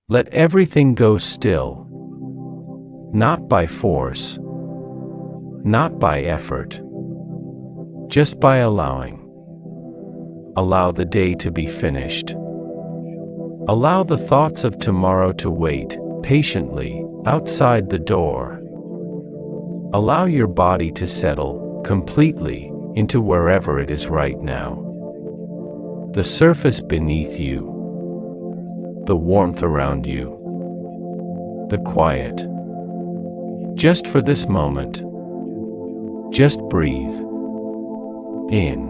Let everything go still. Not by force, not by effort, just by allowing. Allow the day to be finished. Allow the thoughts of tomorrow to wait patiently outside the door. Allow your body to settle completely into wherever it is right now. The surface beneath you, the warmth around you, the quiet. Just for this moment, just breathe in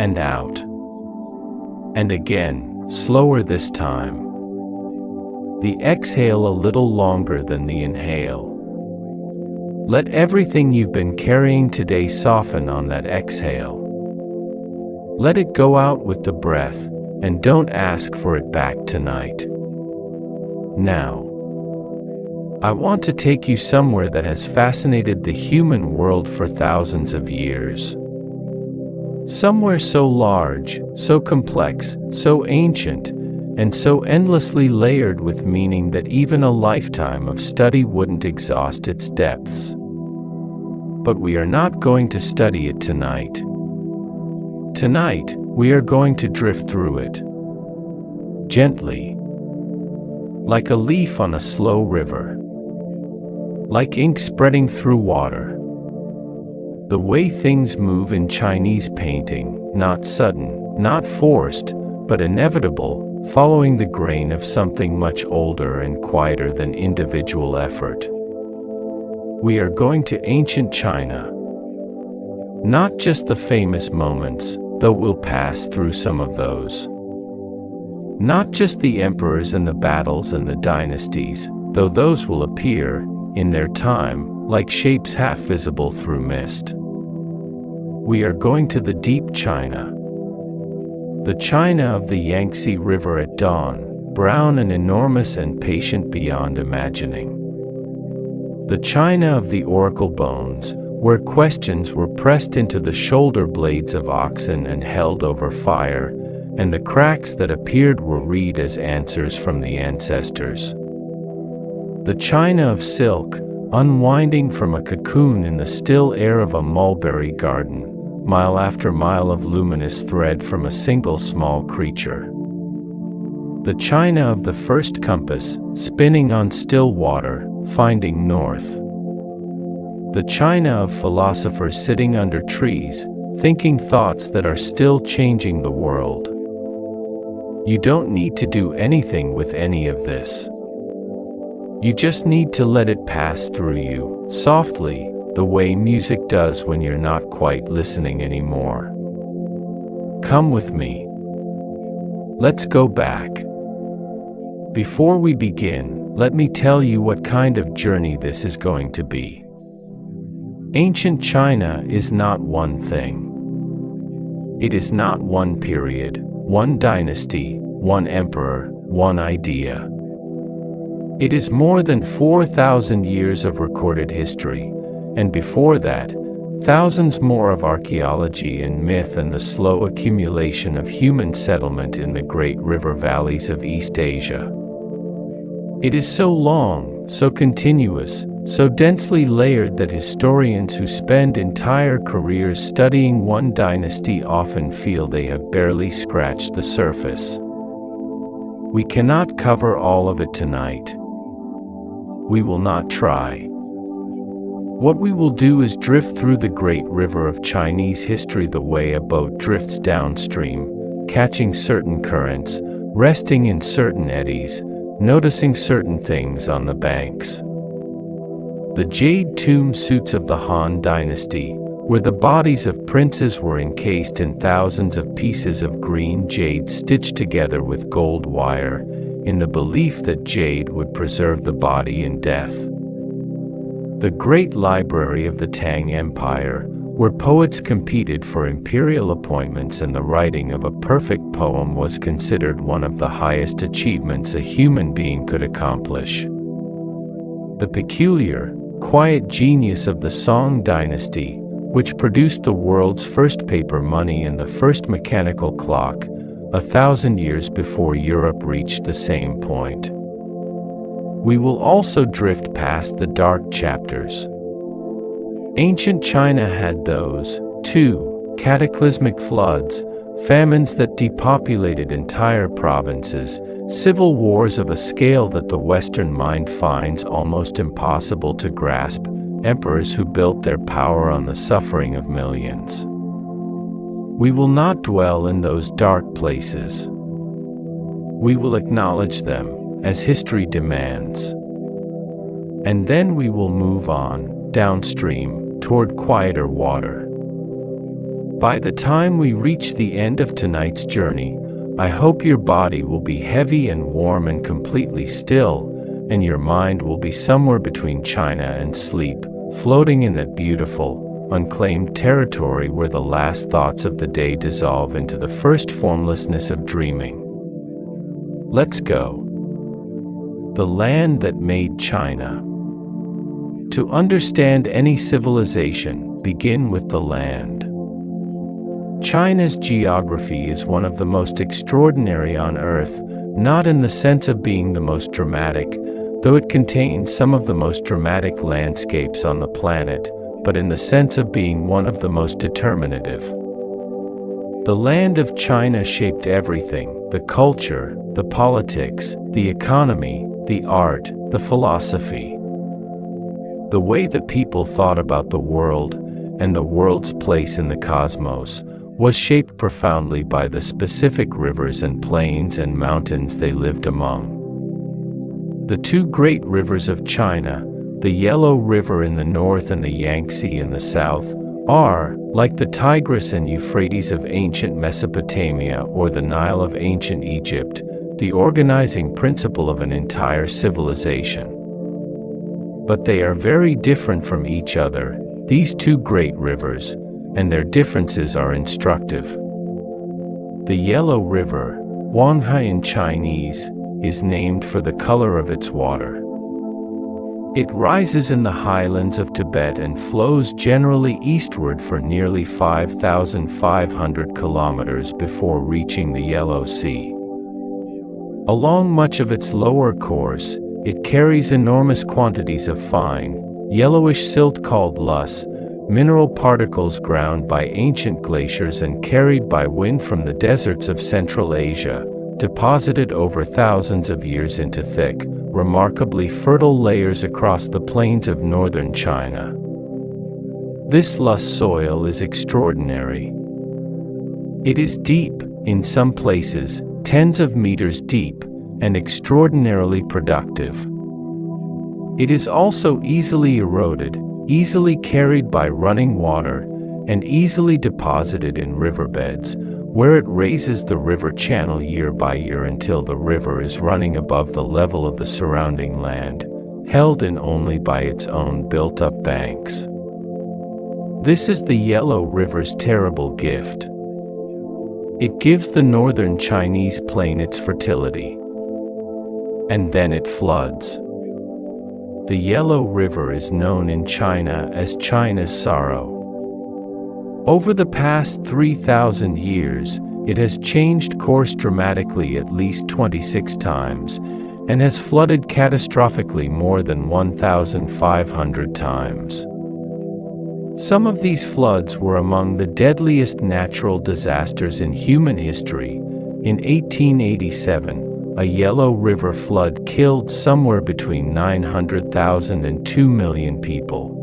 and out, and again, slower this time. The exhale a little longer than the inhale. Let everything you've been carrying today soften on that exhale. Let it go out with the breath, and don't ask for it back tonight. Now, I want to take you somewhere that has fascinated the human world for thousands of years. Somewhere so large, so complex, so ancient, and so endlessly layered with meaning that even a lifetime of study wouldn't exhaust its depths. But we are not going to study it tonight. Tonight, we are going to drift through it. Gently. Like a leaf on a slow river. Like ink spreading through water. The way things move in Chinese painting, not sudden, not forced, but inevitable, following the grain of something much older and quieter than individual effort. We are going to ancient China. Not just the famous moments, though we'll pass through some of those. Not just the emperors and the battles and the dynasties, though those will appear, in their time, like shapes half visible through mist. We are going to the deep China. The China of the Yangtze River at dawn, brown and enormous and patient beyond imagining. The China of the oracle bones, where questions were pressed into the shoulder blades of oxen and held over fire, and the cracks that appeared were read as answers from the ancestors. The China of silk, unwinding from a cocoon in the still air of a mulberry garden, mile after mile of luminous thread from a single small creature. The China of the first compass, spinning on still water, finding north. The China of philosophers sitting under trees, thinking thoughts that are still changing the world. You don't need to do anything with any of this. You just need to let it pass through you, softly, the way music does when you're not quite listening anymore. Come with me. Let's go back. Before we begin, let me tell you what kind of journey this is going to be. Ancient China is not one thing. It is not one period, one dynasty, one emperor, one idea. It is more than 4,000 years of recorded history, and before that, thousands more of archaeology and myth and the slow accumulation of human settlement in the great river valleys of East Asia. It is so long, so continuous, so densely layered that historians who spend entire careers studying one dynasty often feel they have barely scratched the surface. We cannot cover all of it tonight. We will not try. What we will do is drift through the great river of Chinese history the way a boat drifts downstream, catching certain currents, resting in certain eddies, noticing certain things on the banks. The jade tomb suits of the Han Dynasty, where the bodies of princes were encased in thousands of pieces of green jade stitched together with gold wire, in the belief that jade would preserve the body in death. The great library of the Tang Empire, where poets competed for imperial appointments and the writing of a perfect poem was considered one of the highest achievements a human being could accomplish. The peculiar, quiet genius of the Song Dynasty, which produced the world's first paper money and the first mechanical clock, 1,000 years before Europe reached the same point. We will also drift past the dark chapters. Ancient China had those, too, cataclysmic floods, famines that depopulated entire provinces, civil wars of a scale that the Western mind finds almost impossible to grasp, emperors who built their power on the suffering of millions. We will not dwell in those dark places. We will acknowledge them, as history demands. And then we will move on, downstream, toward quieter water. By the time we reach the end of tonight's journey, I hope your body will be heavy and warm and completely still, and your mind will be somewhere between China and sleep, floating in that beautiful, unclaimed territory where the last thoughts of the day dissolve into the first formlessness of dreaming. Let's go. The land that made China. To understand any civilization, begin with the land. China's geography is one of the most extraordinary on Earth, not in the sense of being the most dramatic, though it contains some of the most dramatic landscapes on the planet, but in the sense of being one of the most determinative. The land of China shaped everything: the culture, the politics, the economy, the art, the philosophy. The way that people thought about the world, and the world's place in the cosmos, was shaped profoundly by the specific rivers and plains and mountains they lived among. The two great rivers of China, the Yellow River in the north and the Yangtze in the south, are, like the Tigris and Euphrates of ancient Mesopotamia or the Nile of ancient Egypt, the organizing principle of an entire civilization. But they are very different from each other, these two great rivers, and their differences are instructive. The Yellow River, Huanghe in Chinese, is named for the color of its water. It rises in the highlands of Tibet and flows generally eastward for nearly 5,500 kilometers before reaching the Yellow Sea. Along much of its lower course, it carries enormous quantities of fine, yellowish silt called lush, mineral particles ground by ancient glaciers and carried by wind from the deserts of Central Asia, deposited over thousands of years into thick, remarkably fertile layers across the plains of northern China. This lush soil is extraordinary. It is deep, in some places, tens of meters deep, and extraordinarily productive. It is also easily eroded, easily carried by running water, and easily deposited in riverbeds, where it raises the river channel year by year until the river is running above the level of the surrounding land, held in only by its own built-up banks. This is the Yellow River's terrible gift. It gives the northern Chinese plain its fertility. And then it floods. The Yellow River is known in China as China's sorrow. Over the past 3,000 years, it has changed course dramatically at least 26 times, and has flooded catastrophically more than 1,500 times. Some of these floods were among the deadliest natural disasters in human history. In 1887, a Yellow River flood killed somewhere between 900,000 and 2 million people.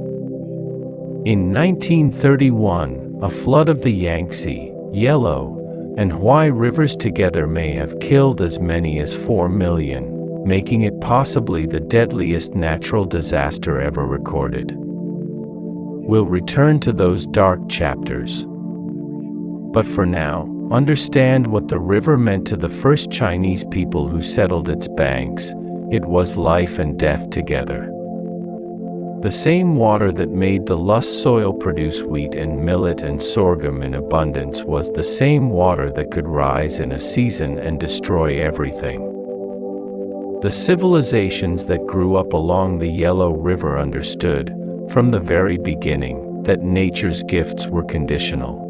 In 1931, a flood of the Yangtze, Yellow, and Huai rivers together may have killed as many as 4 million, making it possibly the deadliest natural disaster ever recorded. We'll return to those dark chapters. But for now, understand what the river meant to the first Chinese people who settled its banks. It was life and death together. The same water that made the lush soil produce wheat and millet and sorghum in abundance was the same water that could rise in a season and destroy everything. The civilizations that grew up along the Yellow River understood, from the very beginning, that nature's gifts were conditional.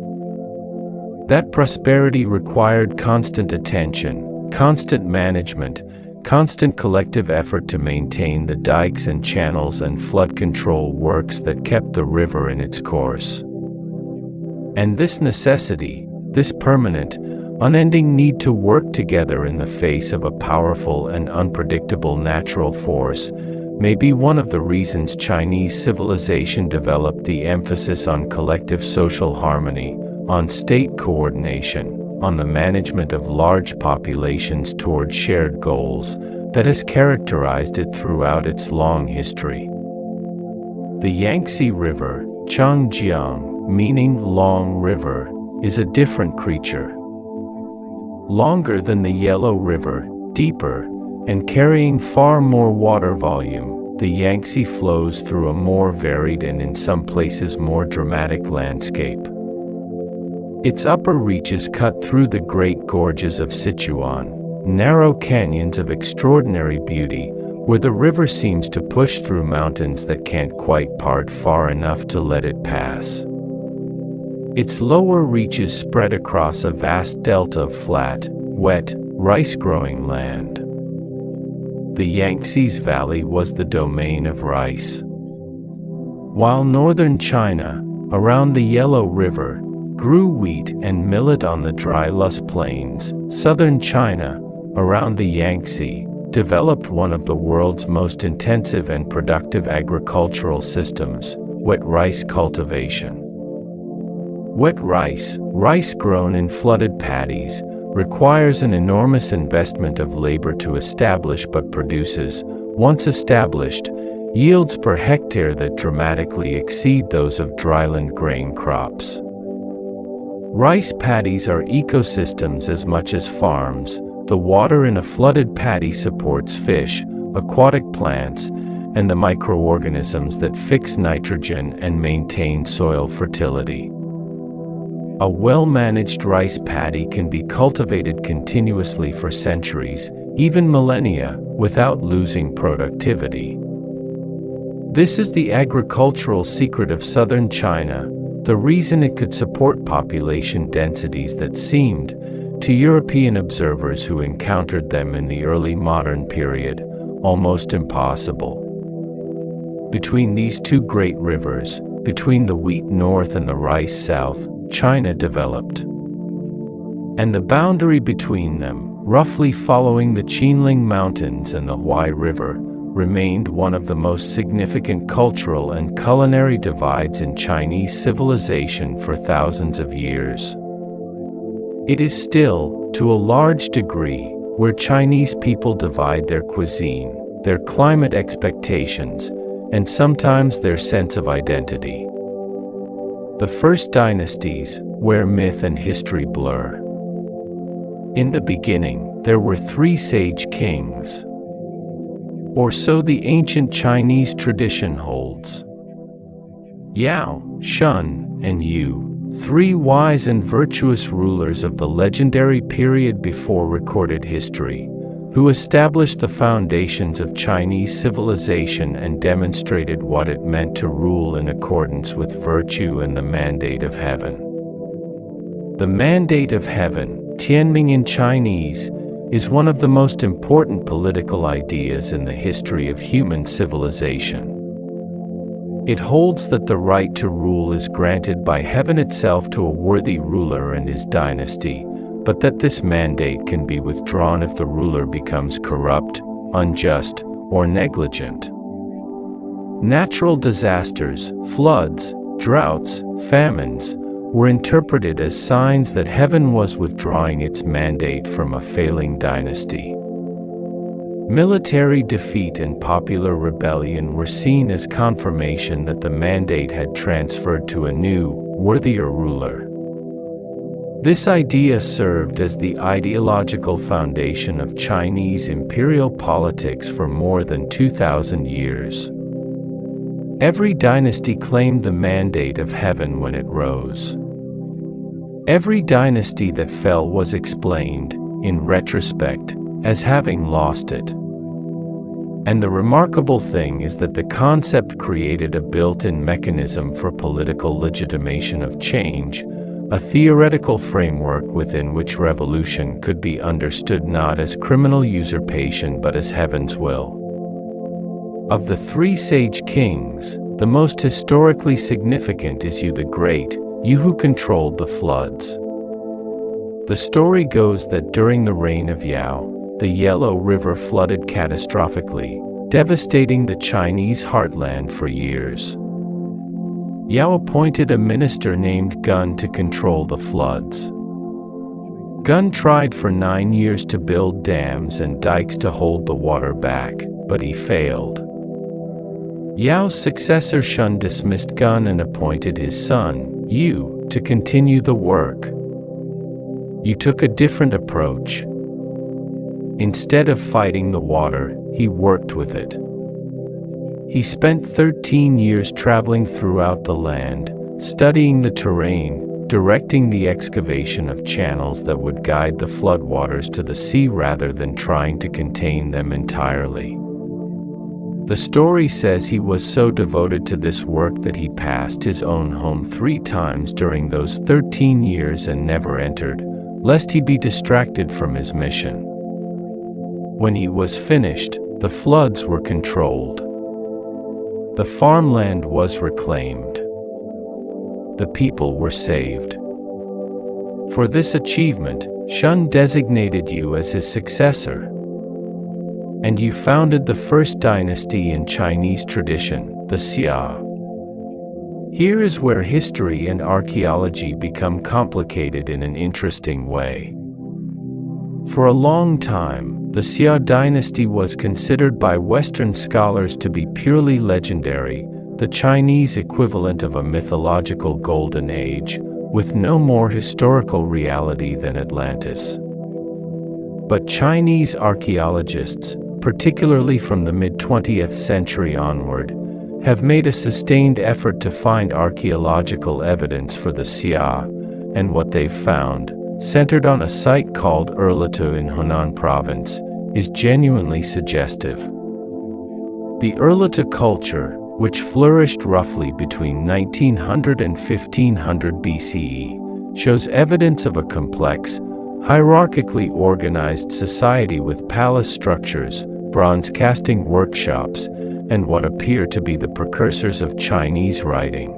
That prosperity required constant attention, constant management, constant collective effort to maintain the dikes and channels and flood control works that kept the river in its course. And this necessity, this permanent, unending need to work together in the face of a powerful and unpredictable natural force, may be one of the reasons Chinese civilization developed the emphasis on collective social harmony, on state coordination, on the management of large populations toward shared goals, that has characterized it throughout its long history. The Yangtze River, Changjiang, meaning long river, is a different creature. Longer than the Yellow River, deeper, and carrying far more water volume, the Yangtze flows through a more varied and in some places more dramatic landscape. Its upper reaches cut through the great gorges of Sichuan, narrow canyons of extraordinary beauty, where the river seems to push through mountains that can't quite part far enough to let it pass. Its lower reaches spread across a vast delta of flat, wet, rice-growing land. The Yangtze's valley was the domain of rice. While northern China, around the Yellow River, grew wheat and millet on the dry lush plains, southern China, around the Yangtze, developed one of the world's most intensive and productive agricultural systems, wet rice cultivation. Wet rice, rice grown in flooded paddies, requires an enormous investment of labor to establish but produces, once established, yields per hectare that dramatically exceed those of dryland grain crops. Rice paddies are ecosystems as much as farms. The water in a flooded paddy supports fish, aquatic plants, and the microorganisms that fix nitrogen and maintain soil fertility. A well-managed rice paddy can be cultivated continuously for centuries, even millennia, without losing productivity. This is the agricultural secret of southern China, the reason it could support population densities that seemed, to European observers who encountered them in the early modern period, almost impossible. Between these two great rivers, between the wheat north and the rice south, China developed. And the boundary between them, roughly following the Qinling Mountains and the Huai River, remained one of the most significant cultural and culinary divides in Chinese civilization for thousands of years. It is still, to a large degree, where Chinese people divide their cuisine, their climate expectations, and sometimes their sense of identity. The first dynasties, where myth and history blur. In the beginning, there were 3 sage kings. Or so the ancient Chinese tradition holds. Yao, Shun, and Yu, 3 wise and virtuous rulers of the legendary period before recorded history, who established the foundations of Chinese civilization and demonstrated what it meant to rule in accordance with virtue and the mandate of heaven. The mandate of heaven, Tianming in Chinese, is one of the most important political ideas in the history of human civilization. It holds that the right to rule is granted by heaven itself to a worthy ruler and his dynasty, but that this mandate can be withdrawn if the ruler becomes corrupt, unjust, or negligent. Natural disasters, floods, droughts, famines, were interpreted as signs that heaven was withdrawing its mandate from a failing dynasty. Military defeat and popular rebellion were seen as confirmation that the mandate had transferred to a new, worthier ruler. This idea served as the ideological foundation of Chinese imperial politics for more than 2,000 years. Every dynasty claimed the mandate of heaven when it rose. Every dynasty that fell was explained, in retrospect, as having lost it. And the remarkable thing is that the concept created a built-in mechanism for political legitimation of change, a theoretical framework within which revolution could be understood not as criminal usurpation but as heaven's will. Of the three sage kings, the most historically significant is Yu the Great, Yu who controlled the floods. The story goes that during the reign of Yao, the Yellow River flooded catastrophically, devastating the Chinese heartland for years. Yao appointed a minister named Gun to control the floods. Gun tried for 9 years to build dams and dikes to hold the water back, but he failed. Yao's successor Shun dismissed Gun and appointed his son, Yu, to continue the work. Yu took a different approach. Instead of fighting the water, he worked with it. He spent 13 years traveling throughout the land, studying the terrain, directing the excavation of channels that would guide the floodwaters to the sea rather than trying to contain them entirely. The story says he was so devoted to this work that he passed his own home 3 times during those 13 years and never entered, lest he be distracted from his mission. When he was finished, the floods were controlled. The farmland was reclaimed. The people were saved. For this achievement, Shun designated Yu as his successor. And Yu founded the first dynasty in Chinese tradition, the Xia. Here is where history and archaeology become complicated in an interesting way. For a long time, the Xia dynasty was considered by Western scholars to be purely legendary, the Chinese equivalent of a mythological golden age, with no more historical reality than Atlantis. But Chinese archaeologists, particularly from the mid-20th century onward, have made a sustained effort to find archaeological evidence for the Xia, and what they've found, centered on a site called Erlitou in Hunan province, is genuinely suggestive. The Erlitou culture, which flourished roughly between 1900 and 1500 BCE, shows evidence of a complex, hierarchically organized society with palace structures, bronze casting workshops, and what appear to be the precursors of Chinese writing.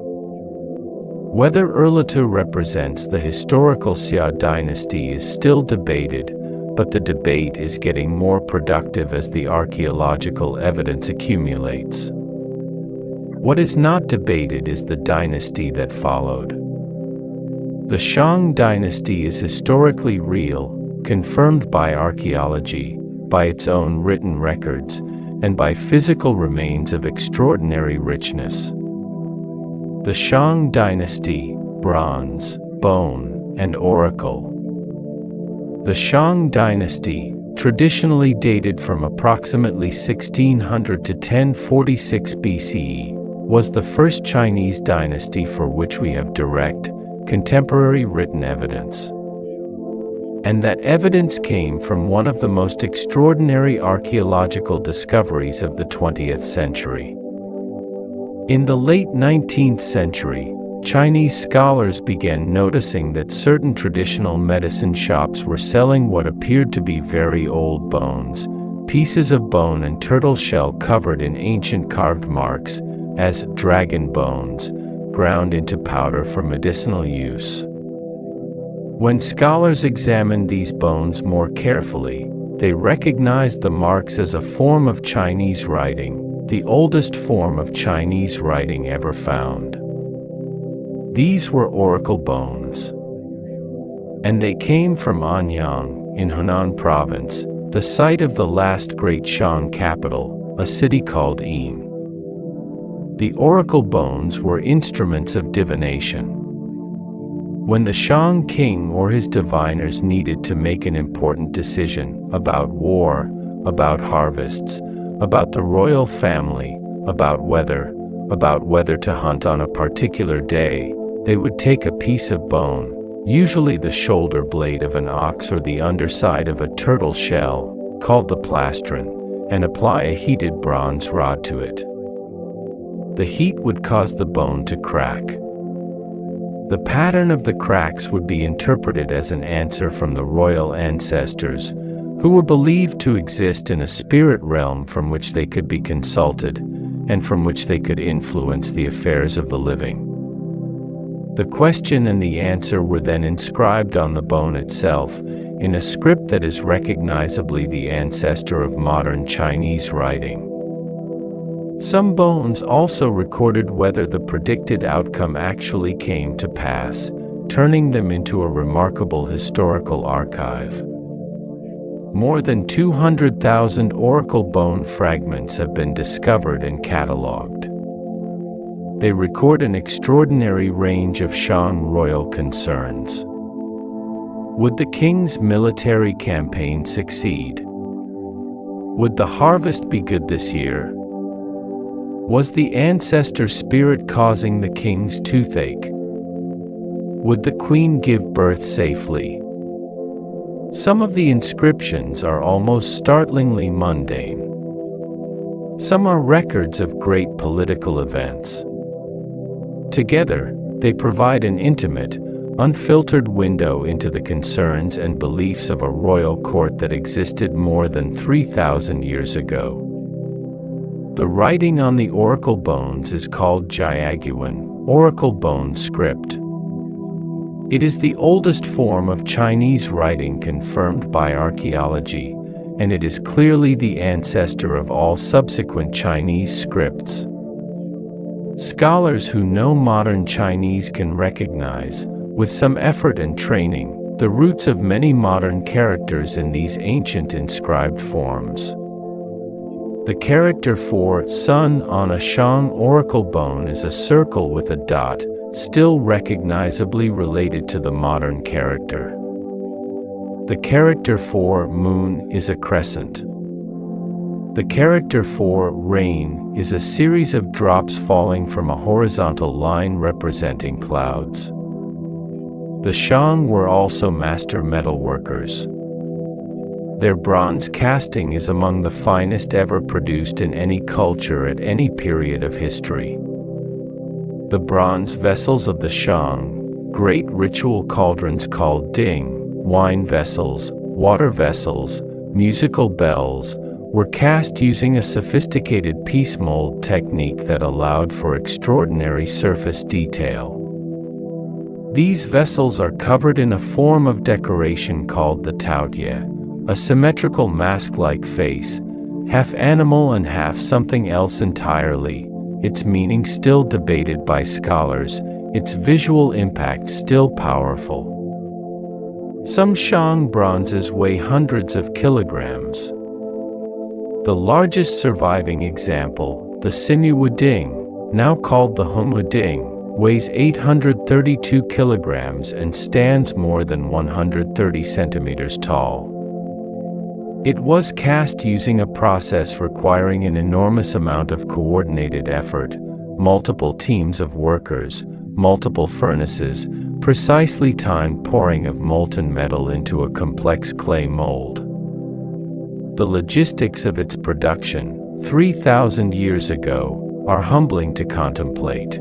Whether Erlitou represents the historical Xia dynasty is still debated, but the debate is getting more productive as the archaeological evidence accumulates. What is not debated is the dynasty that followed. The Shang dynasty is historically real, confirmed by archaeology, by its own written records, and by physical remains of extraordinary richness. The Shang dynasty, bronze, bone, and oracle. The Shang dynasty, traditionally dated from approximately 1600 to 1046 BCE, was the first Chinese dynasty for which we have direct, contemporary written evidence. And that evidence came from one of the most extraordinary archaeological discoveries of the 20th century. In the late 19th century, Chinese scholars began noticing that certain traditional medicine shops were selling what appeared to be very old bones, pieces of bone and turtle shell covered in ancient carved marks, as dragon bones, ground into powder for medicinal use. When scholars examined these bones more carefully, they recognized the marks as a form of Chinese writing, the oldest form of Chinese writing ever found. These were oracle bones. And they came from Anyang, in Hunan province, the site of the last great Shang capital, a city called Yin. The oracle bones were instruments of divination. When the Shang king or his diviners needed to make an important decision about war, about harvests, about the royal family, about whether to hunt on a particular day, they would take a piece of bone, usually the shoulder blade of an ox or the underside of a turtle shell, called the plastron, and apply a heated bronze rod to it. The heat would cause the bone to crack. The pattern of the cracks would be interpreted as an answer from the royal ancestors, who were believed to exist in a spirit realm from which they could be consulted, and from which they could influence the affairs of the living. The question and the answer were then inscribed on the bone itself, in a script that is recognizably the ancestor of modern Chinese writing. Some bones also recorded whether the predicted outcome actually came to pass, turning them into a remarkable historical archive. More than 200,000 oracle bone fragments have been discovered and catalogued. They record an extraordinary range of Shang royal concerns. Would the king's military campaign succeed? Would the harvest be good this year? Was the ancestor spirit causing the king's toothache? Would the queen give birth safely? Some of the inscriptions are almost startlingly mundane. Some are records of great political events. Together, they provide an intimate, unfiltered window into the concerns and beliefs of a royal court that existed more than 3,000 years ago. The writing on the oracle bones is called Jiaguan, oracle bone script. It is the oldest form of Chinese writing confirmed by archaeology, and it is clearly the ancestor of all subsequent Chinese scripts. Scholars who know modern Chinese can recognize, with some effort and training, the roots of many modern characters in these ancient inscribed forms. The character for sun on a Shang oracle bone is a circle with a dot, still recognizably related to the modern character. The character for moon is a crescent. The character for rain is a series of drops falling from a horizontal line representing clouds. The Shang were also master metalworkers. Their bronze casting is among the finest ever produced in any culture at any period of history. The bronze vessels of the Shang, great ritual cauldrons called ding, wine vessels, water vessels, musical bells, were cast using a sophisticated piece mold technique that allowed for extraordinary surface detail. These vessels are covered in a form of decoration called the taotie, a symmetrical mask-like face, half animal and half something else entirely, its meaning still debated by scholars, its visual impact still powerful. Some Shang bronzes weigh hundreds of kilograms. The largest surviving example, the Sinuwu Ding, now called the Hongwu Ding, weighs 832 kilograms and stands more than 130 centimeters tall. It was cast using a process requiring an enormous amount of coordinated effort, multiple teams of workers, multiple furnaces, precisely timed pouring of molten metal into a complex clay mold. The logistics of its production, 3,000 years ago, are humbling to contemplate.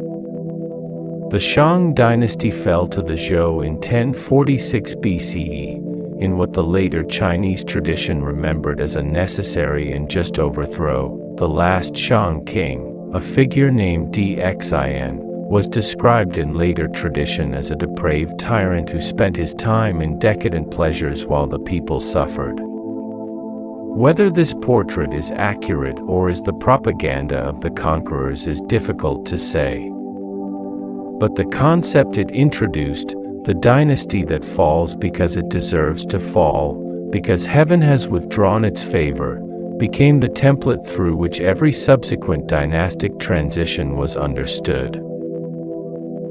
The Shang dynasty fell to the Zhou in 1046 BCE, in what the later Chinese tradition remembered as a necessary and just overthrow. The last Shang king, a figure named Dxin, was described in later tradition as a depraved tyrant who spent his time in decadent pleasures while the people suffered. Whether this portrait is accurate or is the propaganda of the conquerors is difficult to say. But the concept it introduced, the dynasty that falls because it deserves to fall, because heaven has withdrawn its favor, became the template through which every subsequent dynastic transition was understood.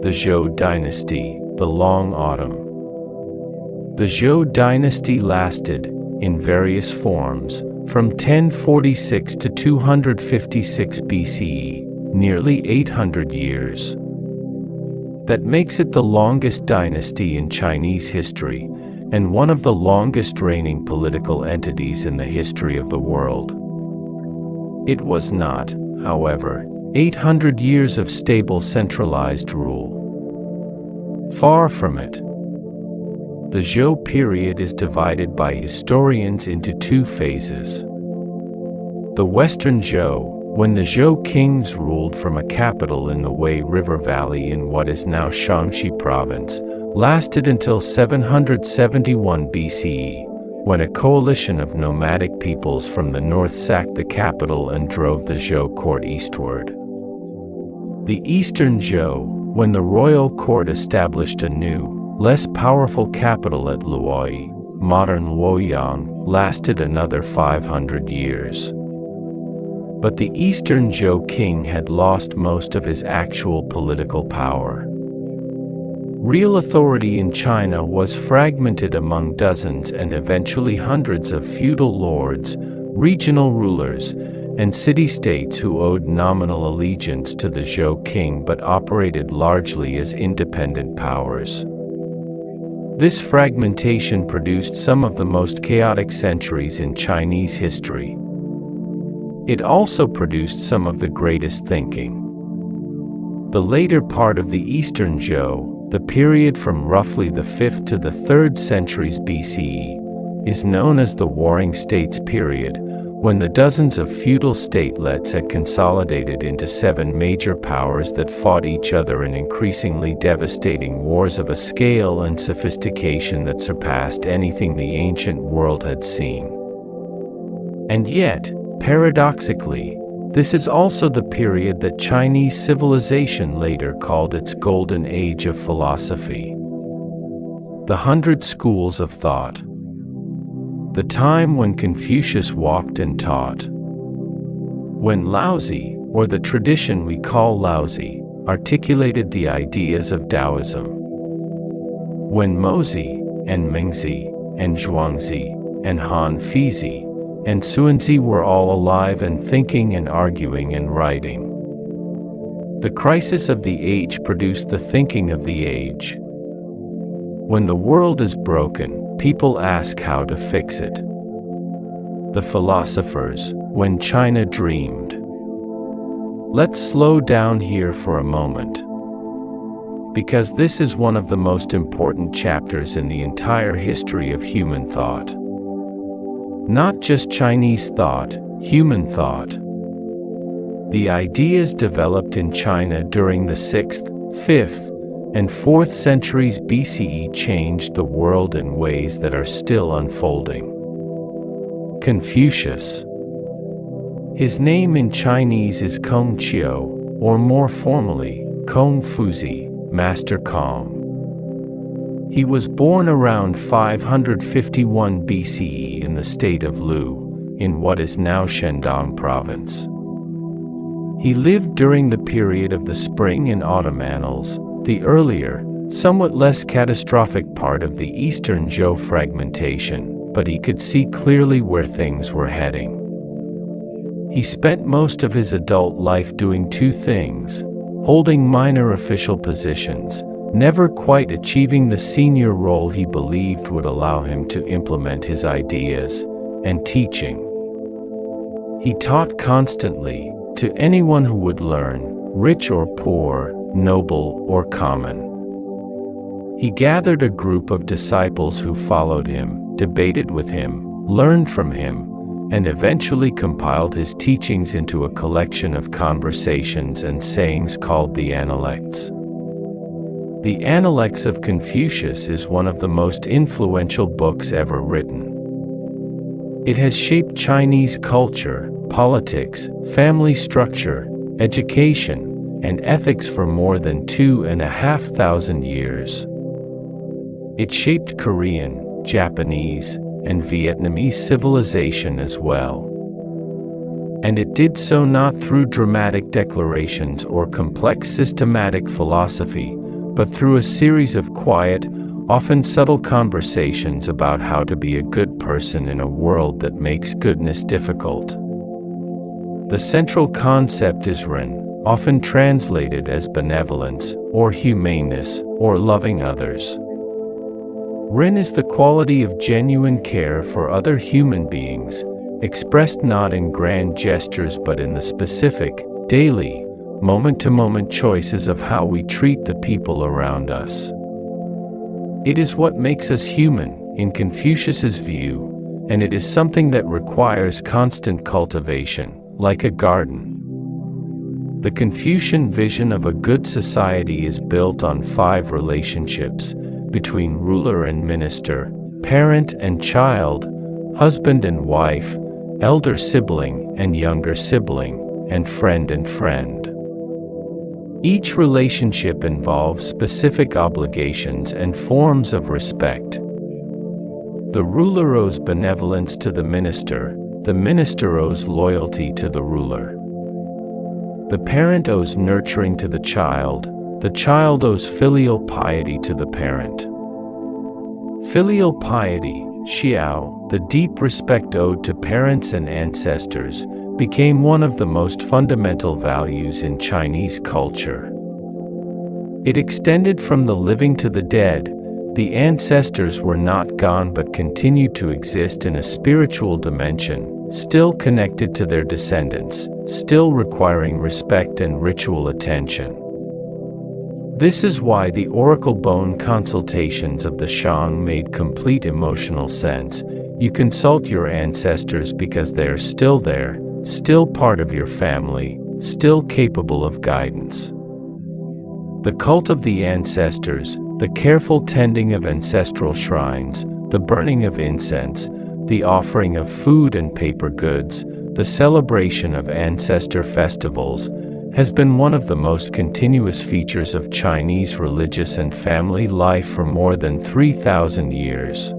The Zhou dynasty, the long autumn. The Zhou dynasty lasted, in various forms, from 1046 to 256 BCE, nearly 800 years. That makes it the longest dynasty in Chinese history, and one of the longest reigning political entities in the history of the world. It was not, however, 800 years of stable centralized rule. Far from it. The Zhou period is divided by historians into two phases. The Western Zhou, when the Zhou kings ruled from a capital in the Wei River Valley in what is now Shaanxi province, lasted until 771 BCE, when a coalition of nomadic peoples from the north sacked the capital and drove the Zhou court eastward. The Eastern Zhou, when the royal court established a new, less powerful capital at Luoyi, modern Luoyang, lasted another 500 years. But the Eastern Zhou king had lost most of his actual political power. Real authority in China was fragmented among dozens and eventually hundreds of feudal lords, regional rulers, and city-states who owed nominal allegiance to the Zhou king but operated largely as independent powers. This fragmentation produced some of the most chaotic centuries in Chinese history. It also produced some of the greatest thinking. The later part of the Eastern Zhou, the period from roughly the 5th to the 3rd centuries BCE, is known as the Warring States period, when the dozens of feudal statelets had consolidated into 7 major powers that fought each other in increasingly devastating wars of a scale and sophistication that surpassed anything the ancient world had seen. And yet, paradoxically, this is also the period that Chinese civilization later called its golden age of philosophy. The 100 schools of thought. The time when Confucius walked and taught. When Laozi, or the tradition we call Laozi, articulated the ideas of Taoism. When Mozi, and Mingzi, and Zhuangzi, and Han Fizi, and Xuanzi were all alive and thinking and arguing and writing. The crisis of the age produced the thinking of the age. When the world is broken, people ask how to fix it. The philosophers, when China dreamed. Let's slow down here for a moment, because this is one of the most important chapters in the entire history of human thought. Not just Chinese thought, human thought. The ideas developed in China during the 6th, 5th, and 4th centuries BCE changed the world in ways that are still unfolding. Confucius. His name in Chinese is Kong Qiu, or more formally, Kong Fuzi, Master Kong. He was born around 551 BCE in the state of Lu, in what is now Shandong province. He lived during the period of the Spring and Autumn Annals, the earlier, somewhat less catastrophic part of the Eastern Zhou fragmentation, but he could see clearly where things were heading. He spent most of his adult life doing two things: holding minor official positions, never quite achieving the senior role he believed would allow him to implement his ideas, and teaching. He taught constantly, to anyone who would learn, rich or poor, noble or common. He gathered a group of disciples who followed him, debated with him, learned from him, and eventually compiled his teachings into a collection of conversations and sayings called the Analects. The Analects of Confucius is one of the most influential books ever written. It has shaped Chinese culture, politics, family structure, education, and ethics for more than 2,500 years. It shaped Korean, Japanese, and Vietnamese civilization as well. And it did so not through dramatic declarations or complex systematic philosophy, but through a series of quiet, often subtle conversations about how to be a good person in a world that makes goodness difficult. The central concept is Ren, often translated as benevolence, or humaneness, or loving others. Ren is the quality of genuine care for other human beings, expressed not in grand gestures but in the specific, daily, moment-to-moment choices of how we treat the people around us. It is what makes us human, in Confucius's view, and it is something that requires constant cultivation, like a garden. The Confucian vision of a good society is built on 5 relationships, between ruler and minister, parent and child, husband and wife, elder sibling and younger sibling, and friend and friend. Each relationship involves specific obligations and forms of respect. The ruler owes benevolence to the minister owes loyalty to the ruler. The parent owes nurturing to the child owes filial piety to the parent. Filial piety, xiao, the deep respect owed to parents and ancestors, became one of the most fundamental values in Chinese culture. It extended from the living to the dead. The ancestors were not gone but continued to exist in a spiritual dimension, still connected to their descendants, still requiring respect and ritual attention. This is why the oracle bone consultations of the Shang made complete emotional sense. You consult your ancestors because they are still there, still part of your family, still capable of guidance. The cult of the ancestors, the careful tending of ancestral shrines, the burning of incense, the offering of food and paper goods, the celebration of ancestor festivals, has been one of the most continuous features of Chinese religious and family life for more than 3,000 years.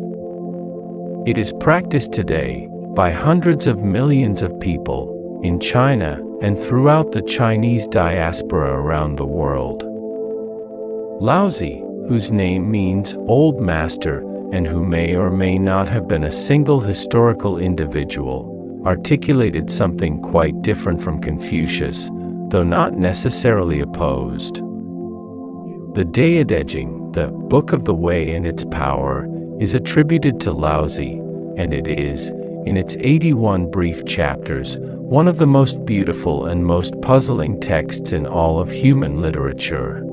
It is practiced today by hundreds of millions of people in China and throughout the Chinese diaspora around the world. Laozi, whose name means old master and who may or may not have been a single historical individual, articulated something quite different from Confucius, though not necessarily opposed. The Dynasties, the Book of the Way and its power, is attributed to Laozi, and it is, in its 81 brief chapters, one of the most beautiful and most puzzling texts in all of human literature.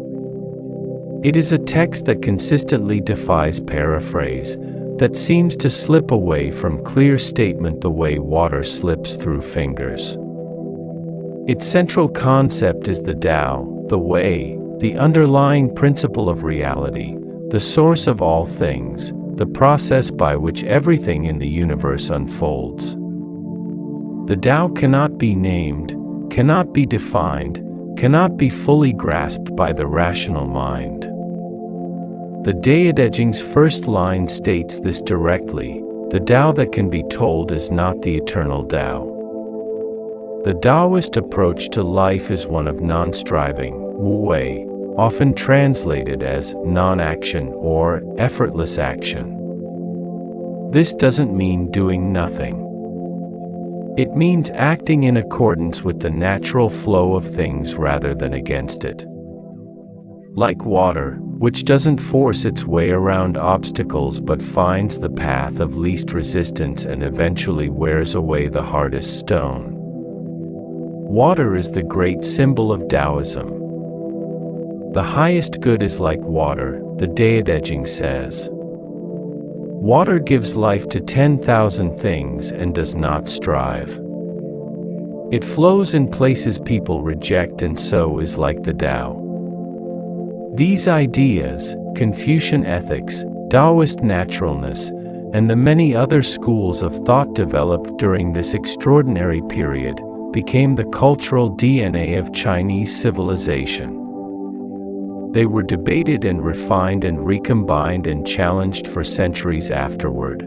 It is a text that consistently defies paraphrase, that seems to slip away from clear statement the way water slips through fingers. Its central concept is the Tao, the way, the underlying principle of reality, the source of all things, the process by which everything in the universe unfolds. The Tao cannot be named, cannot be defined, cannot be fully grasped by the rational mind. The Dynasties' first line states this directly: the Tao that can be told is not the eternal Tao. The Taoist approach to life is one of non-striving, wu wei, often translated as non-action or effortless action. This doesn't mean doing nothing. It means acting in accordance with the natural flow of things rather than against it. Like water, which doesn't force its way around obstacles but finds the path of least resistance and eventually wears away the hardest stone. Water is the great symbol of Taoism. The highest good is like water, the Dynasties says. Water gives life to 10,000 things and does not strive. It flows in places people reject and so is like the Tao. These ideas, Confucian ethics, Taoist naturalness, and the many other schools of thought developed during this extraordinary period, became the cultural DNA of Chinese civilization. They were debated and refined and recombined and challenged for centuries afterward.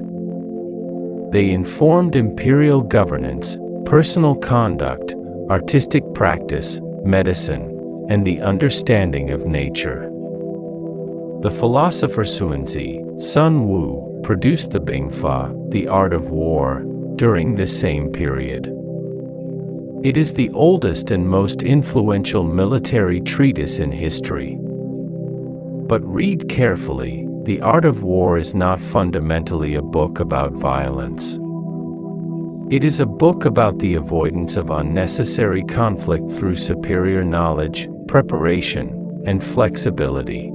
They informed imperial governance, personal conduct, artistic practice, medicine, and the understanding of nature. The philosopher Sun Wu, produced the Bingfa, the art of war, during this same period. It is the oldest and most influential military treatise in history. But read carefully, The Art of War is not fundamentally a book about violence. It is a book about the avoidance of unnecessary conflict through superior knowledge, preparation, and flexibility.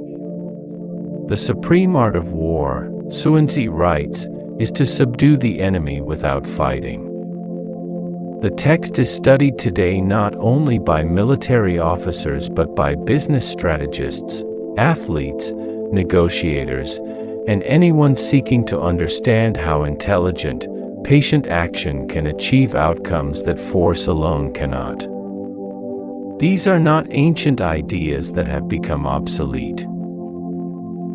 The supreme art of war, Sun Tzu writes, is to subdue the enemy without fighting. The text is studied today not only by military officers but by business strategists, athletes, negotiators, and anyone seeking to understand how intelligent, patient action can achieve outcomes that force alone cannot. These are not ancient ideas that have become obsolete.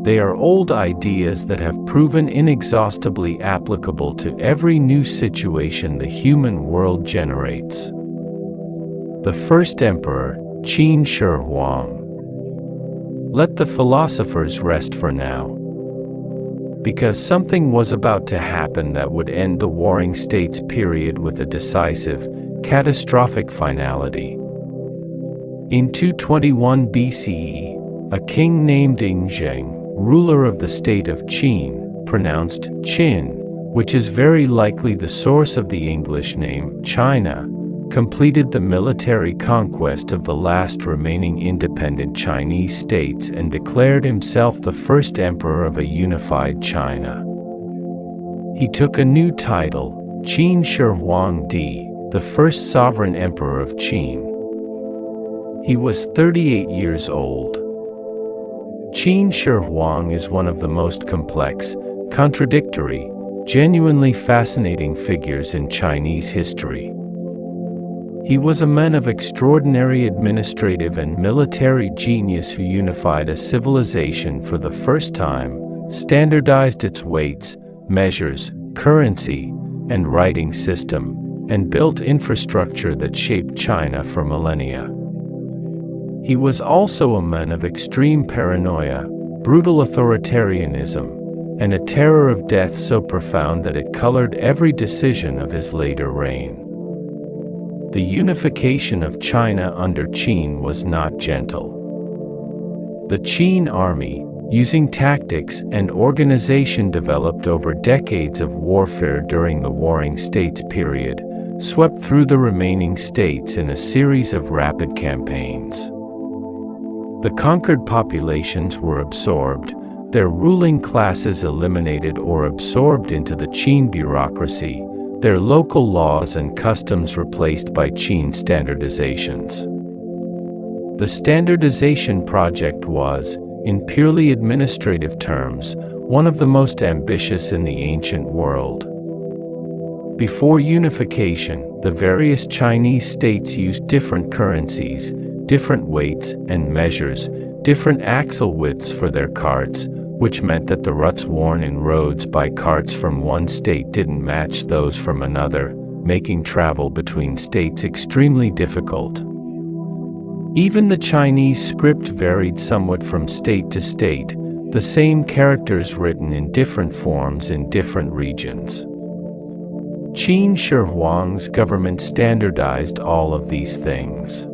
They are old ideas that have proven inexhaustibly applicable to every new situation the human world generates. The first emperor, Qin Shi Huang. Let the philosophers rest for now, because something was about to happen that would end the Warring States period with a decisive, catastrophic finality. In 221 BCE, a king named Yingzheng, ruler of the state of Qin, pronounced Qin, which is very likely the source of the English name China, completed the military conquest of the last remaining independent Chinese states and declared himself the first emperor of a unified China. He took a new title, Qin Shi Huangdi, the first sovereign emperor of Qin. He was 38 years old. Qin Shi Huang is one of the most complex, contradictory, genuinely fascinating figures in Chinese history. He was a man of extraordinary administrative and military genius who unified a civilization for the first time, standardized its weights, measures, currency, and writing system, and built infrastructure that shaped China for millennia. He was also a man of extreme paranoia, brutal authoritarianism, and a terror of death so profound that it colored every decision of his later reign. The unification of China under Qin was not gentle. The Qin army, using tactics and organization developed over decades of warfare during the Warring States period, swept through the remaining states in a series of rapid campaigns. The conquered populations were absorbed, their ruling classes eliminated or absorbed into the Qin bureaucracy, their local laws and customs replaced by Qin standardizations. The standardization project was, in purely administrative terms, one of the most ambitious in the ancient world. Before unification, the various Chinese states used different currencies, different weights and measures, different axle widths for their carts, which meant that the ruts worn in roads by carts from one state didn't match those from another, making travel between states extremely difficult. Even the Chinese script varied somewhat from state to state, the same characters written in different forms in different regions. Qin Shi Huang's government standardized all of these things.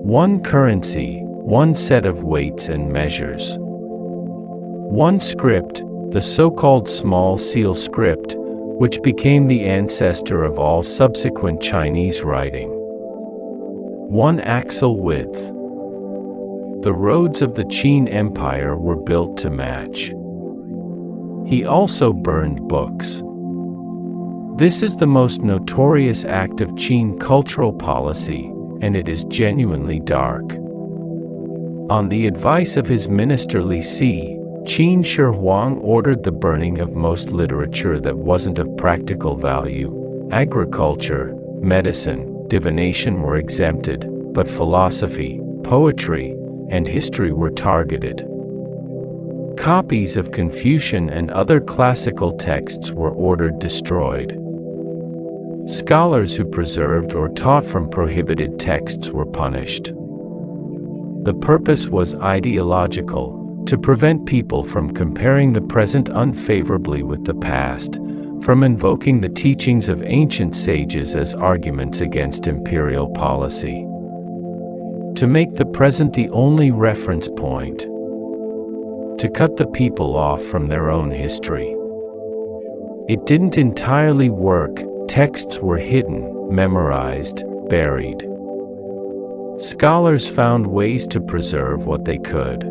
One currency, one set of weights and measures. One script, the so-called small seal script, which became the ancestor of all subsequent Chinese writing. One axle width. The roads of the Qin Empire were built to match. He also burned books. This is the most notorious act of Qin cultural policy, and it is genuinely dark. On the advice of his minister Li Si, Qin Shi Huang ordered the burning of most literature that wasn't of practical value. Agriculture, medicine, divination were exempted, but philosophy, poetry, and history were targeted. Copies of Confucian and other classical texts were ordered destroyed. Scholars who preserved or taught from prohibited texts were punished. The purpose was ideological, to prevent people from comparing the present unfavorably with the past, from invoking the teachings of ancient sages as arguments against imperial policy. To make the present the only reference point. To cut the people off from their own history. It didn't entirely work. Texts were hidden, memorized, buried. Scholars found ways to preserve what they could.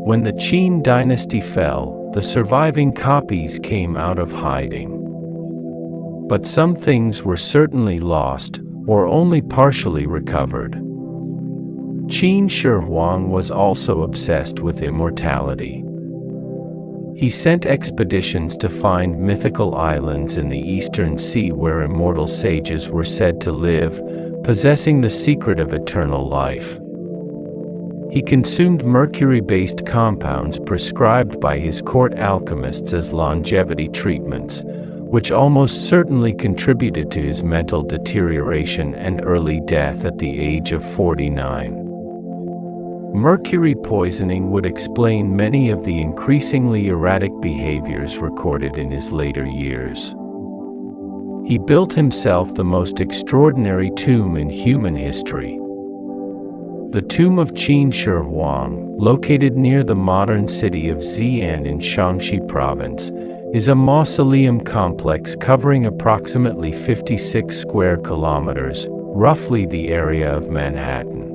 When the Qin dynasty fell, the surviving copies came out of hiding. But some things were certainly lost, or only partially recovered. Qin Shi Huang was also obsessed with immortality. He sent expeditions to find mythical islands in the Eastern Sea where immortal sages were said to live, possessing the secret of eternal life. He consumed mercury-based compounds prescribed by his court alchemists as longevity treatments, which almost certainly contributed to his mental deterioration and early death at the age of 49. Mercury poisoning would explain many of the increasingly erratic behaviors recorded in his later years. He built himself the most extraordinary tomb in human history. The tomb of Qin Shi Huang, located near the modern city of Xi'an in Shaanxi province, is a mausoleum complex covering approximately 56 square kilometers, roughly the area of Manhattan.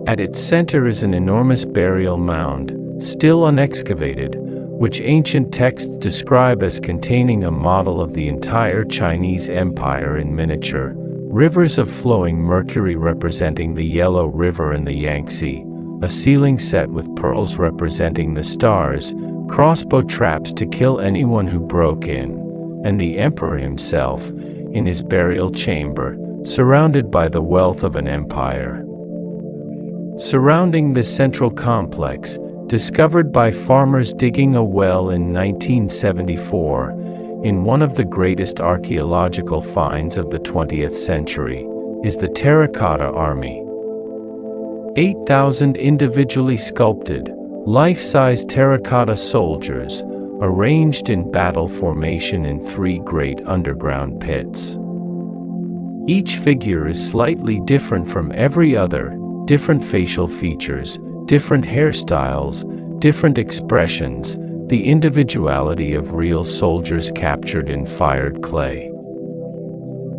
At its center is an enormous burial mound, still unexcavated, which ancient texts describe as containing a model of the entire Chinese empire in miniature, rivers of flowing mercury representing the Yellow River and the Yangtze, a ceiling set with pearls representing the stars, crossbow traps to kill anyone who broke in, and the emperor himself, in his burial chamber, surrounded by the wealth of an empire. Surrounding this central complex, discovered by farmers digging a well in 1974, in one of the greatest archaeological finds of the 20th century, is the Terracotta Army. 8,000 individually sculpted, life-size terracotta soldiers, arranged in battle formation in 3 great underground pits. Each figure is slightly different from every other, different facial features, different hairstyles, different expressions, the individuality of real soldiers captured in fired clay.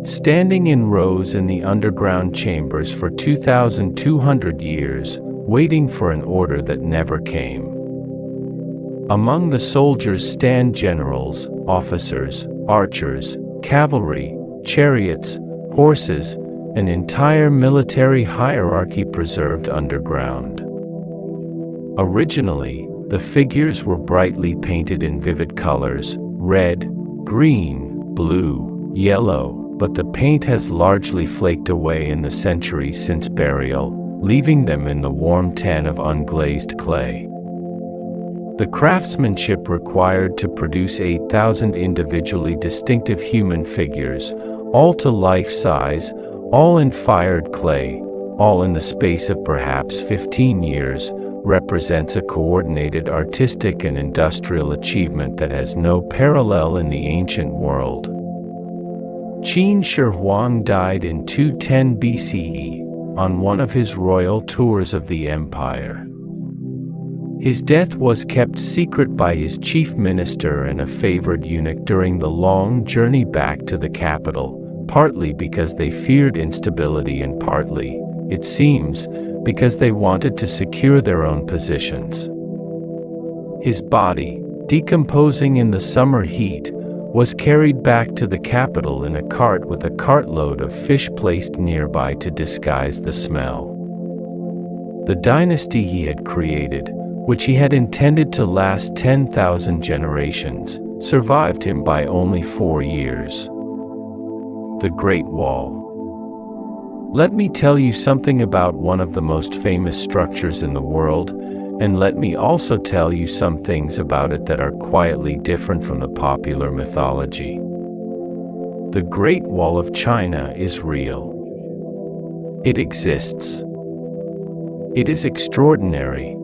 Standing in rows in the underground chambers for 2,200 years, waiting for an order that never came. Among the soldiers stand generals, officers, archers, cavalry, chariots, horses, an entire military hierarchy preserved underground. Originally, the figures were brightly painted in vivid colors, red, green, blue, yellow, but the paint has largely flaked away in the centuries since burial, leaving them in the warm tan of unglazed clay. The craftsmanship required to produce 8,000 individually distinctive human figures, all to life size, all in fired clay, all in the space of perhaps 15 years, represents a coordinated artistic and industrial achievement that has no parallel in the ancient world. Qin Shi Huang died in 210 BCE, on one of his royal tours of the empire. His death was kept secret by his chief minister and a favored eunuch during the long journey back to the capital, partly because they feared instability and partly, it seems, because they wanted to secure their own positions. His body, decomposing in the summer heat, was carried back to the capital in a cart with a cartload of fish placed nearby to disguise the smell. The dynasty he had created, which he had intended to last 10,000 generations, survived him by only 4 years. The Great Wall. Let me tell you something about one of the most famous structures in the world, and let me also tell you some things about it that are quietly different from the popular mythology. The Great Wall of China is real. It exists. It is extraordinary.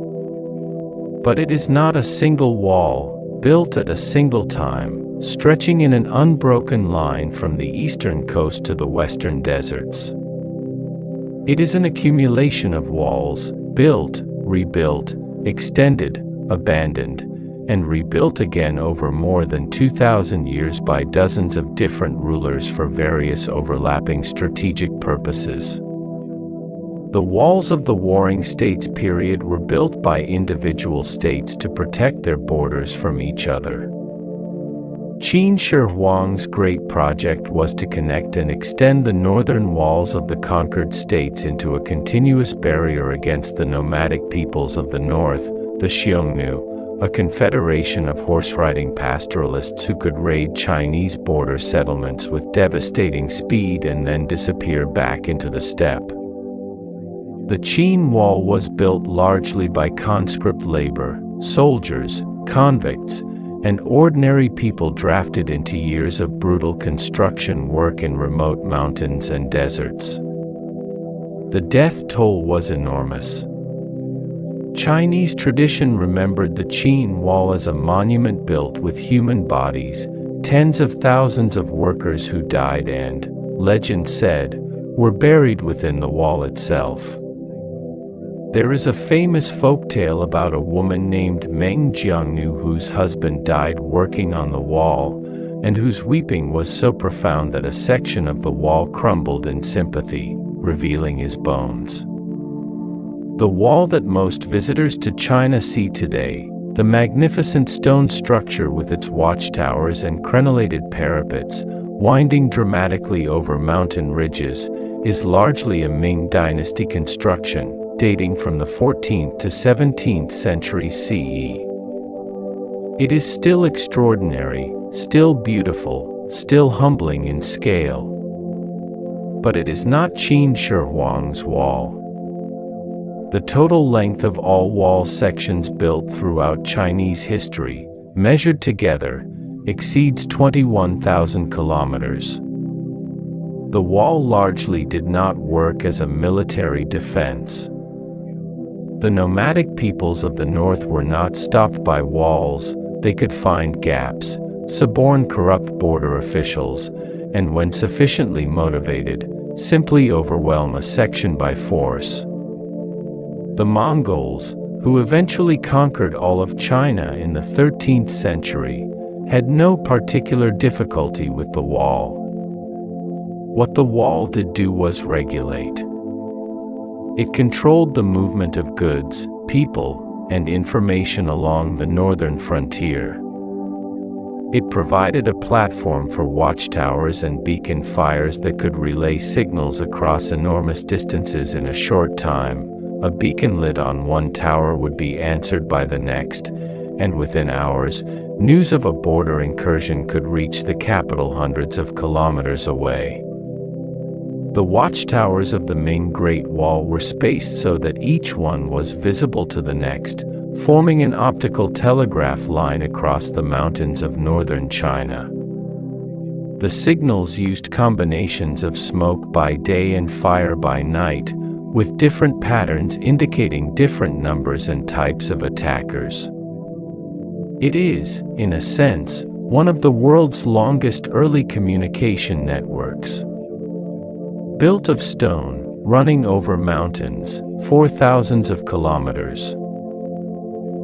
But it is not a single wall, built at a single time, stretching in an unbroken line from the eastern coast to the western deserts. It is an accumulation of walls, built, rebuilt, extended, abandoned, and rebuilt again over more than 2,000 years by dozens of different rulers for various overlapping strategic purposes. The walls of the Warring States period were built by individual states to protect their borders from each other. Qin Shi Huang's great project was to connect and extend the northern walls of the conquered states into a continuous barrier against the nomadic peoples of the north, the Xiongnu, a confederation of horse-riding pastoralists who could raid Chinese border settlements with devastating speed and then disappear back into the steppe. The Qin Wall was built largely by conscript labor, soldiers, convicts, and ordinary people drafted into years of brutal construction work in remote mountains and deserts. The death toll was enormous. Chinese tradition remembered the Qin Wall as a monument built with human bodies, tens of thousands of workers who died and, legend said, were buried within the wall itself. There is a famous folktale about a woman named Meng Jiangnu whose husband died working on the wall, and whose weeping was so profound that a section of the wall crumbled in sympathy, revealing his bones. The wall that most visitors to China see today, the magnificent stone structure with its watchtowers and crenellated parapets, winding dramatically over mountain ridges, is largely a Ming Dynasty construction, dating from the 14th to 17th century CE. It is still extraordinary, still beautiful, still humbling in scale. But it is not Qin Shi Huang's wall. The total length of all wall sections built throughout Chinese history, measured together, exceeds 21,000 kilometers. The wall largely did not work as a military defense. The nomadic peoples of the north were not stopped by walls. They could find gaps, suborn corrupt border officials, and when sufficiently motivated, simply overwhelm a section by force. The Mongols, who eventually conquered all of China in the 13th century, had no particular difficulty with the wall. What the wall did do was regulate. It controlled the movement of goods, people, and information along the northern frontier. It provided a platform for watchtowers and beacon fires that could relay signals across enormous distances in a short time. A beacon lit on one tower would be answered by the next, and within hours, news of a border incursion could reach the capital hundreds of kilometers away. The watchtowers of the Ming Great Wall were spaced so that each one was visible to the next, forming an optical telegraph line across the mountains of northern China. The signals used combinations of smoke by day and fire by night, with different patterns indicating different numbers and types of attackers. It is, in a sense, one of the world's longest early communication networks. Built of stone, running over mountains, for thousands of kilometers.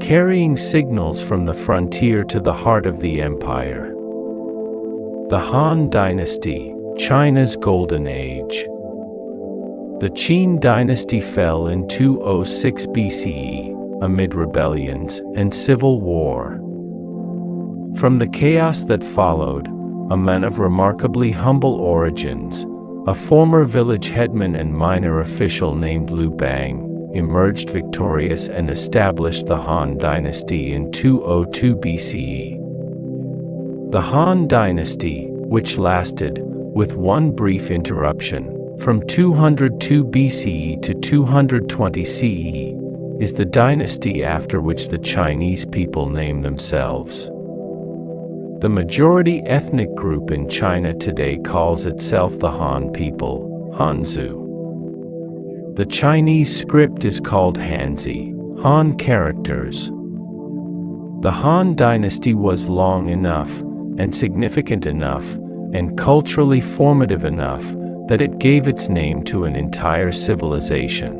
Carrying signals from the frontier to the heart of the empire. The Han Dynasty, China's golden age. The Qin Dynasty fell in 206 BCE, amid rebellions and civil war. From the chaos that followed, a man of remarkably humble origins, a former village headman and minor official named Liu Bang, emerged victorious and established the Han Dynasty in 202 BCE. The Han Dynasty, which lasted, with one brief interruption, from 202 BCE to 220 CE, is the dynasty after which the Chinese people name themselves. The majority ethnic group in China today calls itself the Han people, Hanzu. The Chinese script is called Hanzi, Han characters. The Han Dynasty was long enough, and significant enough, and culturally formative enough, that it gave its name to an entire civilization.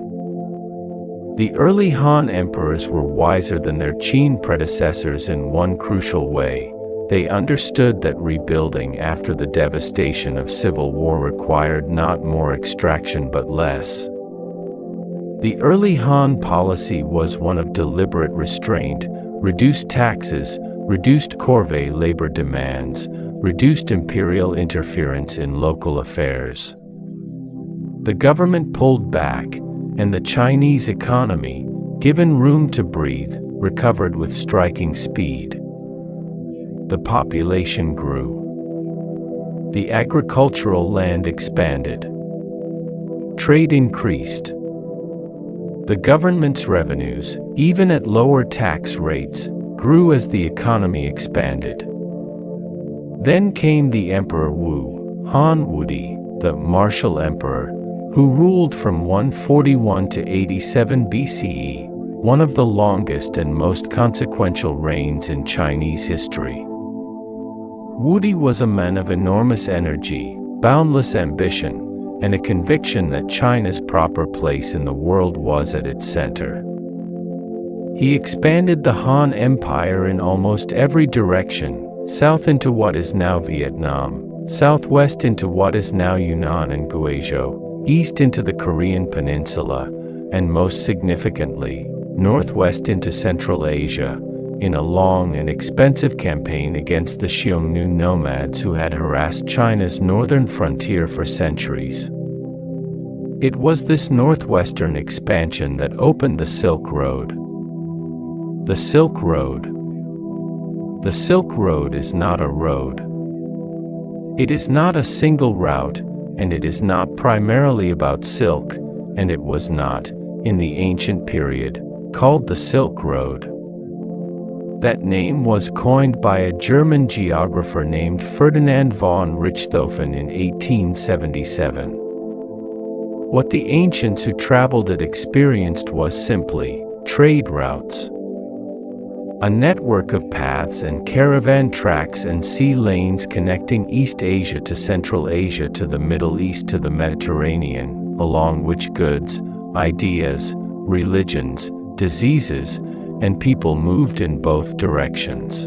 The early Han emperors were wiser than their Qin predecessors in one crucial way. They understood that rebuilding after the devastation of civil war required not more extraction but less. The early Han policy was one of deliberate restraint, reduced taxes, reduced corvée labor demands, reduced imperial interference in local affairs. The government pulled back, and the Chinese economy, given room to breathe, recovered with striking speed. The population grew. The agricultural land expanded. Trade increased. The government's revenues, even at lower tax rates, grew as the economy expanded. Then came the Emperor Wu, Han Wudi, the martial emperor, who ruled from 141 to 87 BCE, one of the longest and most consequential reigns in Chinese history. Wudi was a man of enormous energy, boundless ambition, and a conviction that China's proper place in the world was at its center. He expanded the Han Empire in almost every direction, south into what is now Vietnam, southwest into what is now Yunnan and Guizhou, east into the Korean peninsula, and most significantly, northwest into Central Asia, in a long and expensive campaign against the Xiongnu nomads who had harassed China's northern frontier for centuries. It was this northwestern expansion that opened the Silk Road. The Silk Road. The Silk Road is not a road. It is not a single route, and it is not primarily about silk, and it was not, in the ancient period, called the Silk Road. That name was coined by a German geographer named Ferdinand von Richthofen in 1877. What the ancients who traveled it experienced was simply trade routes. A network of paths and caravan tracks and sea lanes connecting East Asia to Central Asia to the Middle East to the Mediterranean, along which goods, ideas, religions, diseases, and people moved in both directions.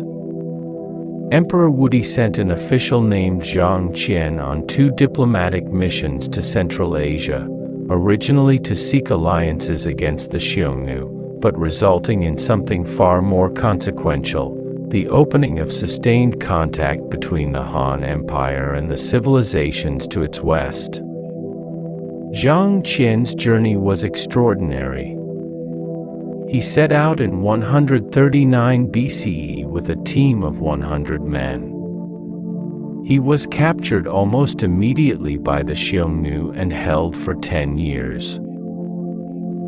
Emperor Wudi sent an official named Zhang Qian on 2 diplomatic missions to Central Asia, originally to seek alliances against the Xiongnu, but resulting in something far more consequential, the opening of sustained contact between the Han Empire and the civilizations to its west. Zhang Qian's journey was extraordinary. He set out in 139 BCE with a team of 100 men. He was captured almost immediately by the Xiongnu and held for 10 years.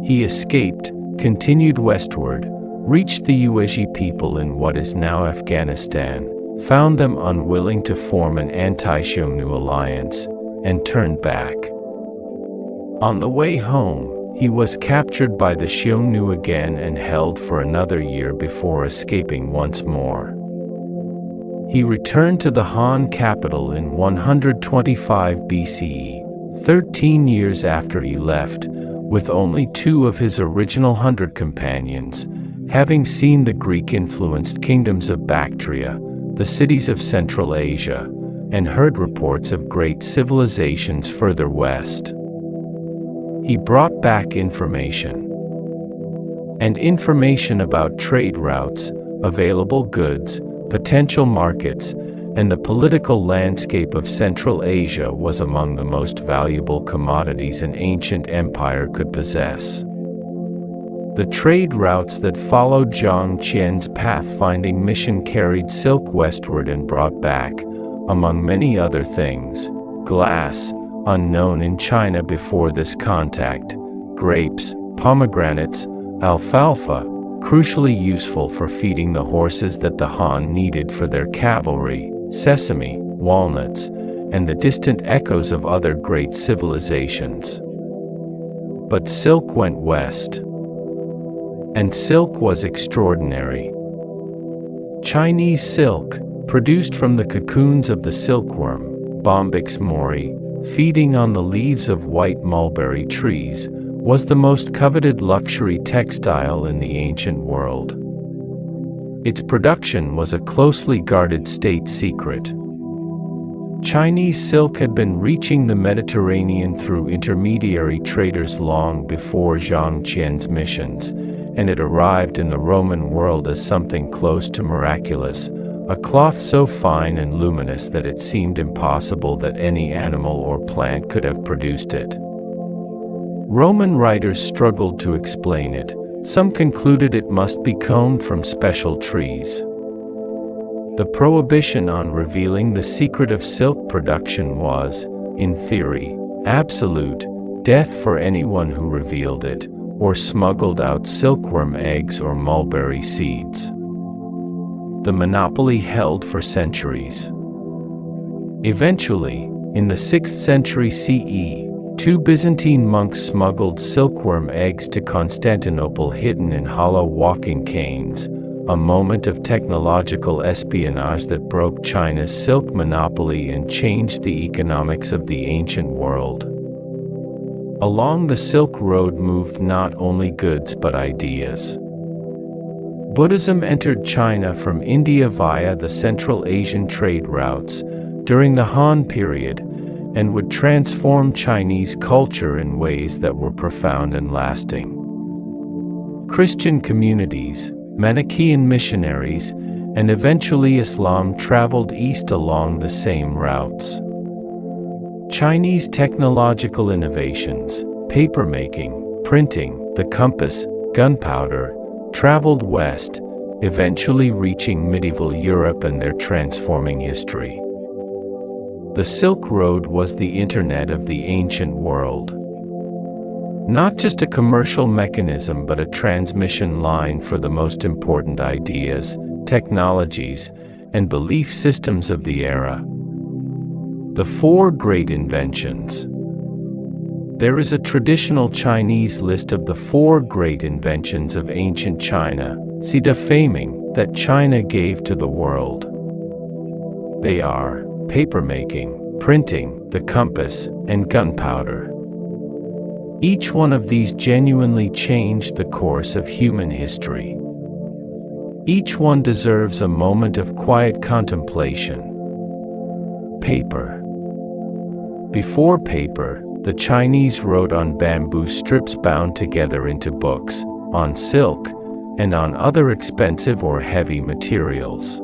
He escaped, continued westward, reached the Yuezhi people in what is now Afghanistan, found them unwilling to form an anti-Xiongnu alliance, and turned back. On the way home, he was captured by the Xiongnu again and held for another year before escaping once more. He returned to the Han capital in 125 BCE, 13 years after he left, with only 2 of his original 100 companions, having seen the Greek-influenced kingdoms of Bactria, the cities of Central Asia, and heard reports of great civilizations further west. He brought back information. And information about trade routes, available goods, potential markets, and the political landscape of Central Asia was among the most valuable commodities an ancient empire could possess. The trade routes that followed Zhang Qian's pathfinding mission carried silk westward and brought back, among many other things, glass, unknown in China before this contact, grapes, pomegranates, alfalfa, crucially useful for feeding the horses that the Han needed for their cavalry, sesame, walnuts, and the distant echoes of other great civilizations. But silk went west. And silk was extraordinary. Chinese silk, produced from the cocoons of the silkworm, Bombyx mori, feeding on the leaves of white mulberry trees, was the most coveted luxury textile in the ancient world. Its production was a closely guarded state secret. Chinese silk had been reaching the Mediterranean through intermediary traders long before Zhang Qian's missions, and it arrived in the Roman world as something close to miraculous, a cloth so fine and luminous that it seemed impossible that any animal or plant could have produced it. Roman writers struggled to explain it. Some concluded it must be combed from special trees. The prohibition on revealing the secret of silk production was, in theory, absolute: death for anyone who revealed it, or smuggled out silkworm eggs or mulberry seeds. The monopoly held for centuries. Eventually, in the 6th century CE, 2 Byzantine monks smuggled silkworm eggs to Constantinople hidden in hollow walking canes, a moment of technological espionage that broke China's silk monopoly and changed the economics of the ancient world. Along the Silk Road moved not only goods but ideas. Buddhism entered China from India via the Central Asian trade routes during the Han period, and would transform Chinese culture in ways that were profound and lasting. Christian communities, Manichaean missionaries, and eventually Islam traveled east along the same routes. Chinese technological innovations, papermaking, printing, the compass, gunpowder, traveled west, eventually reaching medieval Europe and their transforming history. The Silk Road was the internet of the ancient world. Not just a commercial mechanism but a transmission line for the most important ideas, technologies, and belief systems of the era. The 4 Great Inventions. There is a traditional Chinese list of the 4 great inventions of ancient China, faming, that China gave to the world. They are papermaking, printing, the compass, and gunpowder. Each one of these genuinely changed the course of human history. Each one deserves a moment of quiet contemplation. Paper. Before paper, the Chinese wrote on bamboo strips bound together into books, on silk, and on other expensive or heavy materials.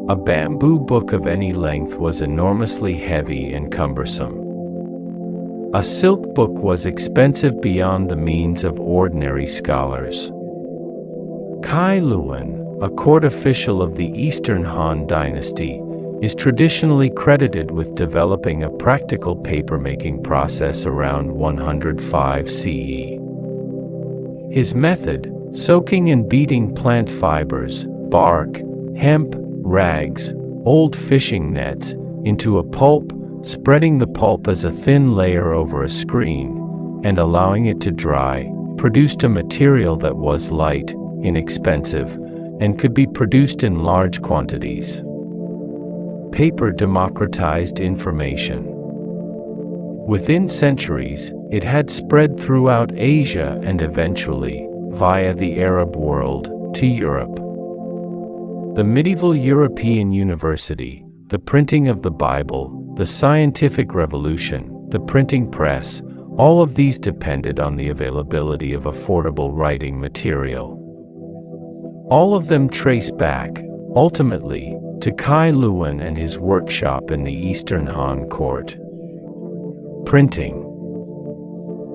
A bamboo book of any length was enormously heavy and cumbersome. A silk book was expensive beyond the means of ordinary scholars. Cai Luan, a court official of the Eastern Han Dynasty, is traditionally credited with developing a practical papermaking process around 105 CE. His method, soaking and beating plant fibers, bark, hemp, rags, old fishing nets, into a pulp, spreading the pulp as a thin layer over a screen, and allowing it to dry, produced a material that was light, inexpensive, and could be produced in large quantities. Paper democratized information. Within centuries, it had spread throughout Asia and eventually, via the Arab world, to Europe. The medieval European university, the printing of the Bible, the scientific revolution, the printing press, all of these depended on the availability of affordable writing material. All of them trace back, ultimately, to Cai Luan and his workshop in the Eastern Han court. Printing.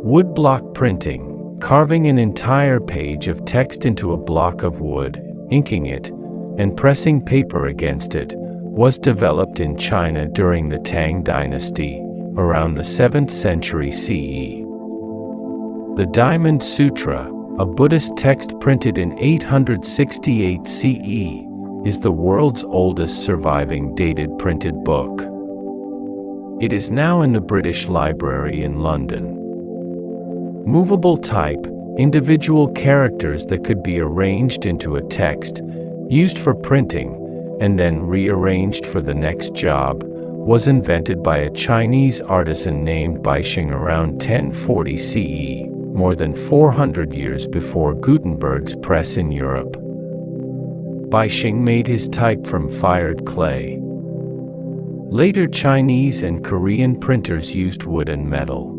Woodblock printing, carving an entire page of text into a block of wood, inking it, and pressing paper against it, was developed in China during the Tang Dynasty, around the 7th century CE. The Diamond Sutra, a Buddhist text printed in 868 CE, is the world's oldest surviving dated printed book. It is now in the British Library in London. Movable type, individual characters that could be arranged into a text, used for printing, and then rearranged for the next job, was invented by a Chinese artisan named Baixing around 1040 CE, more than 400 years before Gutenberg's press in Europe. Baixing made his type from fired clay. Later Chinese and Korean printers used wood and metal.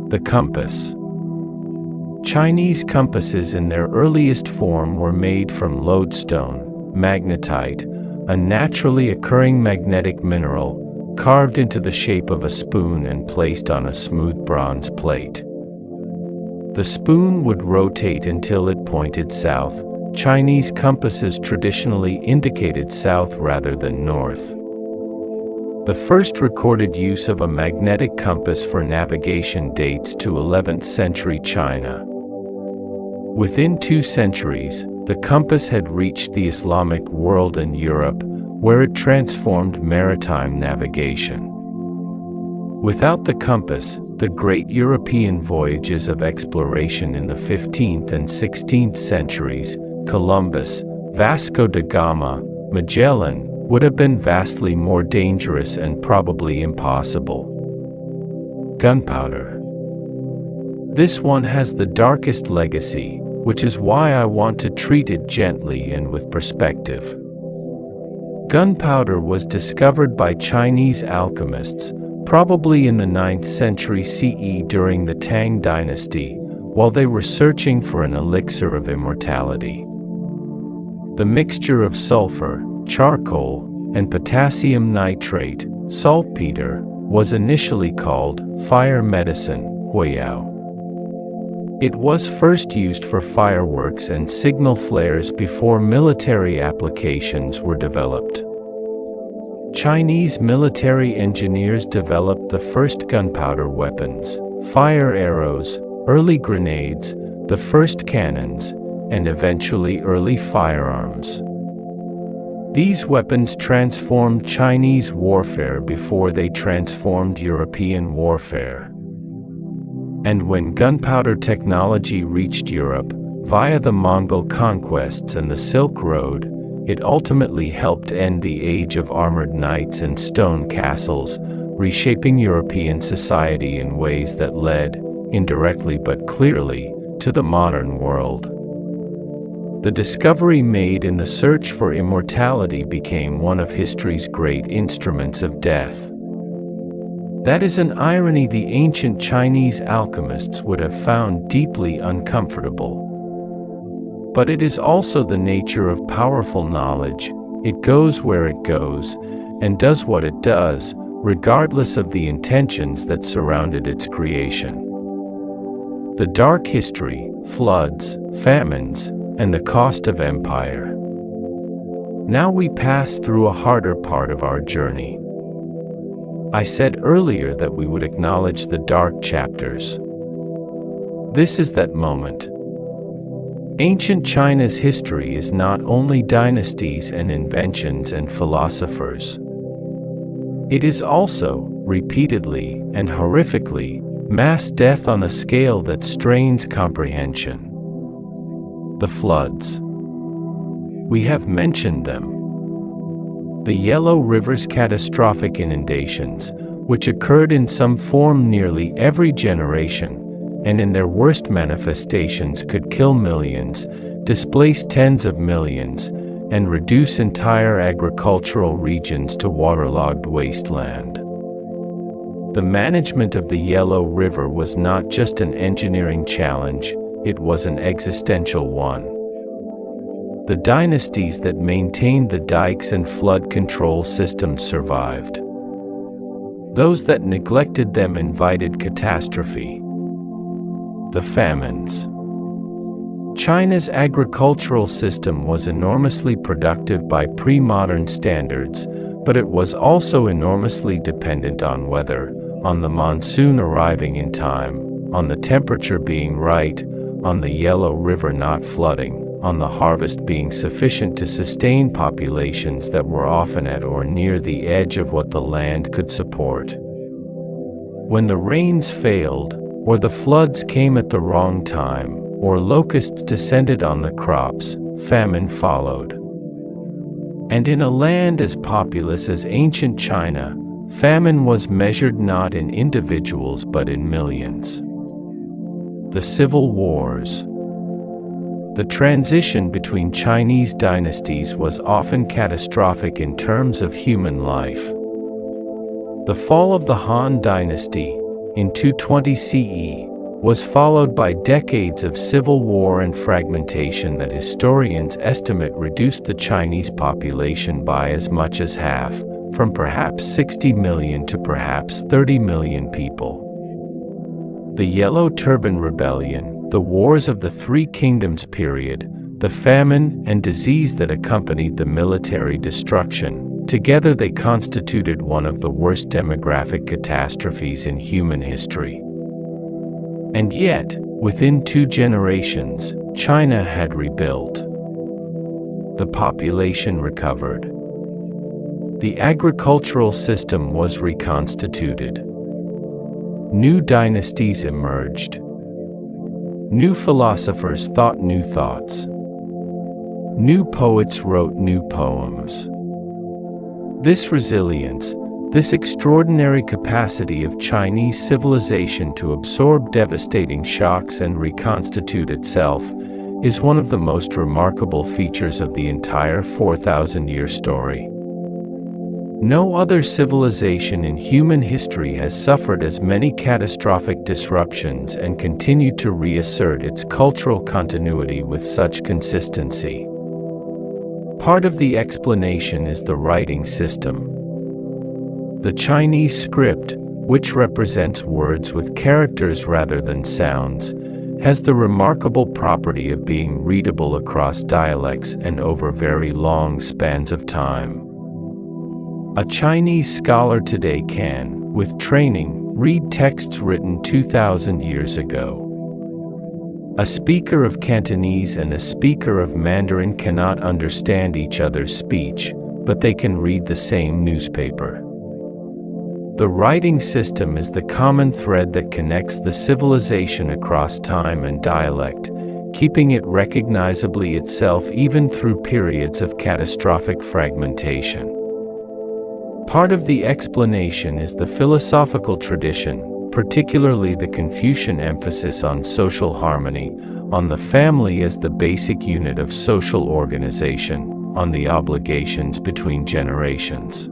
The compass. Chinese compasses in their earliest form were made from lodestone, magnetite, a naturally occurring magnetic mineral, carved into the shape of a spoon and placed on a smooth bronze plate. The spoon would rotate until it pointed south. Chinese compasses traditionally indicated south rather than north. The first recorded use of a magnetic compass for navigation dates to 11th century China. Within 2 centuries, the compass had reached the Islamic world and Europe, where it transformed maritime navigation. Without the compass, the great European voyages of exploration in the 15th and 16th centuries, Columbus, Vasco da Gama, Magellan, would have been vastly more dangerous and probably impossible. Gunpowder. This one has the darkest legacy, which is why I want to treat it gently and with perspective. Gunpowder was discovered by Chinese alchemists, probably in the 9th century CE during the Tang Dynasty, while they were searching for an elixir of immortality. The mixture of sulfur, charcoal, and potassium nitrate, saltpeter, was initially called fire medicine, huiyao. It was first used for fireworks and signal flares before military applications were developed. Chinese military engineers developed the first gunpowder weapons, fire arrows, early grenades, the first cannons, and eventually early firearms. These weapons transformed Chinese warfare before they transformed European warfare. And when gunpowder technology reached Europe, via the Mongol conquests and the Silk Road, it ultimately helped end the age of armored knights and stone castles, reshaping European society in ways that led, indirectly but clearly, to the modern world. The discovery made in the search for immortality became one of history's great instruments of death. That is an irony the ancient Chinese alchemists would have found deeply uncomfortable. But it is also the nature of powerful knowledge. It goes where it goes, and does what it does, regardless of the intentions that surrounded its creation. The dark history, floods, famines, and the cost of empire. Now we pass through a harder part of our journey. I said earlier that we would acknowledge the dark chapters. This is that moment. Ancient China's history is not only dynasties and inventions and philosophers. It is also, repeatedly and horrifically, mass death on a scale that strains comprehension. The floods. We have mentioned them. The Yellow River's catastrophic inundations, which occurred in some form nearly every generation, and in their worst manifestations could kill millions, displace tens of millions, and reduce entire agricultural regions to waterlogged wasteland. The management of the Yellow River was not just an engineering challenge, it was an existential one. The dynasties that maintained the dikes and flood control systems survived. Those that neglected them invited catastrophe. The famines. China's agricultural system was enormously productive by pre-modern standards, but it was also enormously dependent on weather, on the monsoon arriving in time, on the temperature being right, on the Yellow River not flooding, on the harvest being sufficient to sustain populations that were often at or near the edge of what the land could support. When the rains failed, or the floods came at the wrong time, or locusts descended on the crops, famine followed. And in a land as populous as ancient China, famine was measured not in individuals but in millions. The civil wars. The transition between Chinese dynasties was often catastrophic in terms of human life. The fall of the Han Dynasty, in 220 CE, was followed by decades of civil war and fragmentation that historians estimate reduced the Chinese population by as much as half, from perhaps 60 million to perhaps 30 million people. The Yellow Turban Rebellion, the Wars of the Three Kingdoms period, the famine and disease that accompanied the military destruction, together they constituted one of the worst demographic catastrophes in human history. And yet, within 2 generations, China had rebuilt. The population recovered. The agricultural system was reconstituted. New dynasties emerged. New philosophers thought new thoughts. New poets wrote new poems. This resilience, this extraordinary capacity of Chinese civilization to absorb devastating shocks and reconstitute itself, is one of the most remarkable features of the entire 4,000-year story. No other civilization in human history has suffered as many catastrophic disruptions and continued to reassert its cultural continuity with such consistency. Part of the explanation is the writing system. The Chinese script, which represents words with characters rather than sounds, has the remarkable property of being readable across dialects and over very long spans of time. A Chinese scholar today can, with training, read texts written 2,000 years ago. A speaker of Cantonese and a speaker of Mandarin cannot understand each other's speech, but they can read the same newspaper. The writing system is the common thread that connects the civilization across time and dialect, keeping it recognizably itself even through periods of catastrophic fragmentation. Part of the explanation is the philosophical tradition, particularly the Confucian emphasis on social harmony, on the family as the basic unit of social organization, on the obligations between generations.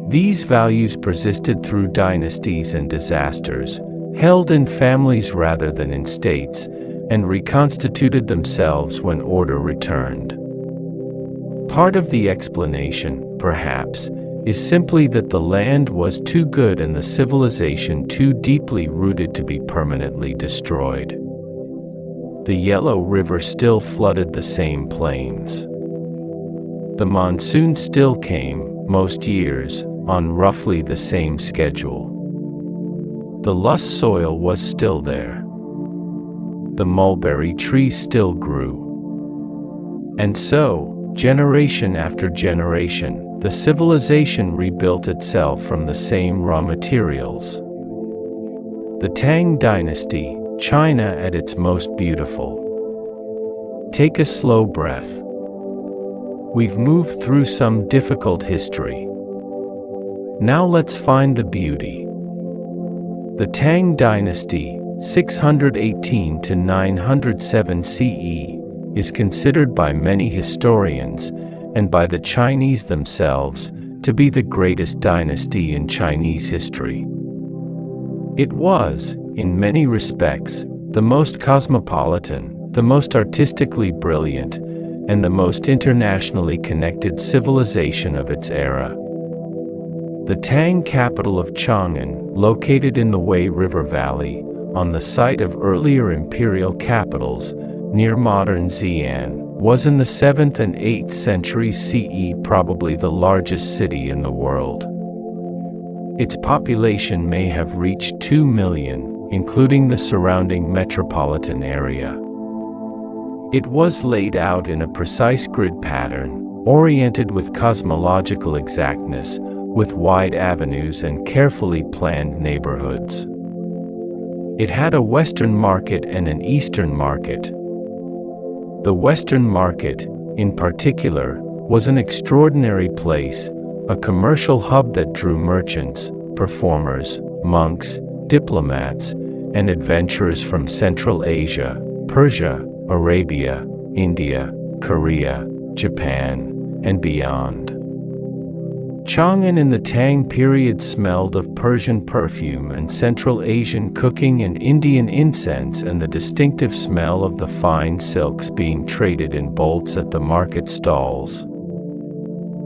These values persisted through dynasties and disasters, held in families rather than in states, and reconstituted themselves when order returned. Part of the explanation, perhaps, is simply that the land was too good and the civilization too deeply rooted to be permanently destroyed. The Yellow River still flooded the same plains. The monsoon still came, most years, on roughly the same schedule. The lush soil was still there. The mulberry trees still grew. And so, generation after generation, the civilization rebuilt itself from the same raw materials. The Tang Dynasty, China at its most beautiful. Take a slow breath. We've moved through some difficult history. Now let's find the beauty. The Tang Dynasty, 618 to 907 CE, is considered by many historians, and by the Chinese themselves, to be the greatest dynasty in Chinese history. It was, in many respects, the most cosmopolitan, the most artistically brilliant, and the most internationally connected civilization of its era. The Tang capital of Chang'an, located in the Wei River Valley, on the site of earlier imperial capitals, near modern Xi'an, was in the 7th and 8th centuries CE probably the largest city in the world. Its population may have reached 2 million, including the surrounding metropolitan area. It was laid out in a precise grid pattern, oriented with cosmological exactness, with wide avenues and carefully planned neighborhoods. It had a western market and an eastern market. The Western market, in particular, was an extraordinary place, a commercial hub that drew merchants, performers, monks, diplomats, and adventurers from Central Asia, Persia, Arabia, India, Korea, Japan, and beyond. Chang'an in the Tang period smelled of Persian perfume and Central Asian cooking and Indian incense and the distinctive smell of the fine silks being traded in bolts at the market stalls.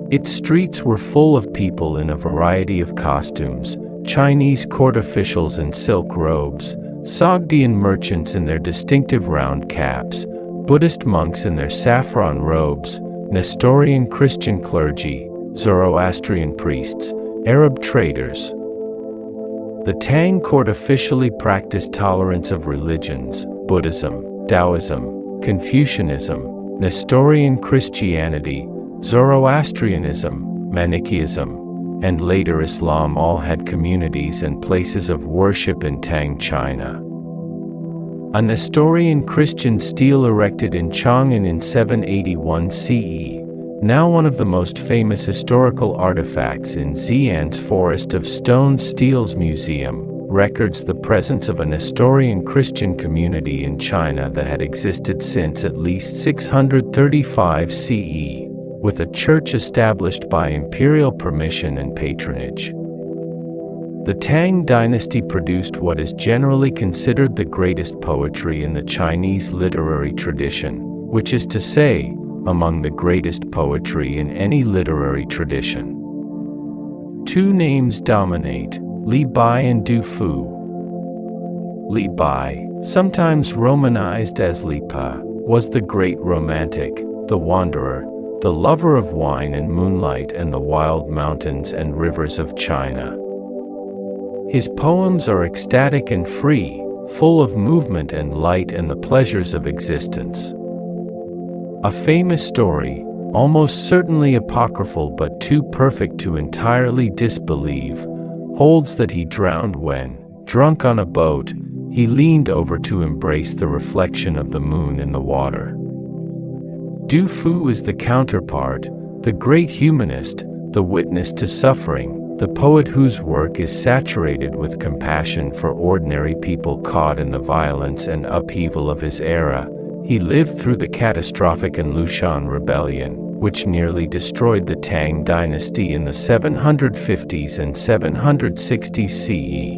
Its streets were full of people in a variety of costumes, Chinese court officials in silk robes, Sogdian merchants in their distinctive round caps, Buddhist monks in their saffron robes, Nestorian Christian clergy, Zoroastrian priests, Arab traders. The Tang court officially practiced tolerance of religions, Buddhism, Taoism, Confucianism, Nestorian Christianity, Zoroastrianism, Manichaeism, and later Islam all had communities and places of worship in Tang China. A Nestorian Christian stele erected in Chang'an in 781 CE, now one of the most famous historical artifacts in Xi'an's Forest of Stone Steles Museum, records the presence of a Nestorian Christian community in China that had existed since at least 635 CE, with a church established by imperial permission and patronage. The Tang dynasty produced what is generally considered the greatest poetry in the Chinese literary tradition, which is to say, among the greatest poetry in any literary tradition. Two names dominate, Li Bai and Du Fu. Li Bai, sometimes romanized as Li Pa, was the great romantic, the wanderer, the lover of wine and moonlight and the wild mountains and rivers of China. His poems are ecstatic and free, full of movement and light and the pleasures of existence. A famous story, almost certainly apocryphal but too perfect to entirely disbelieve, holds that he drowned when, drunk on a boat, he leaned over to embrace the reflection of the moon in the water. Du Fu is the counterpart, the great humanist, the witness to suffering, the poet whose work is saturated with compassion for ordinary people caught in the violence and upheaval of his era. He lived through the catastrophic Lushan rebellion, which nearly destroyed the Tang dynasty in the 750s and 760s CE.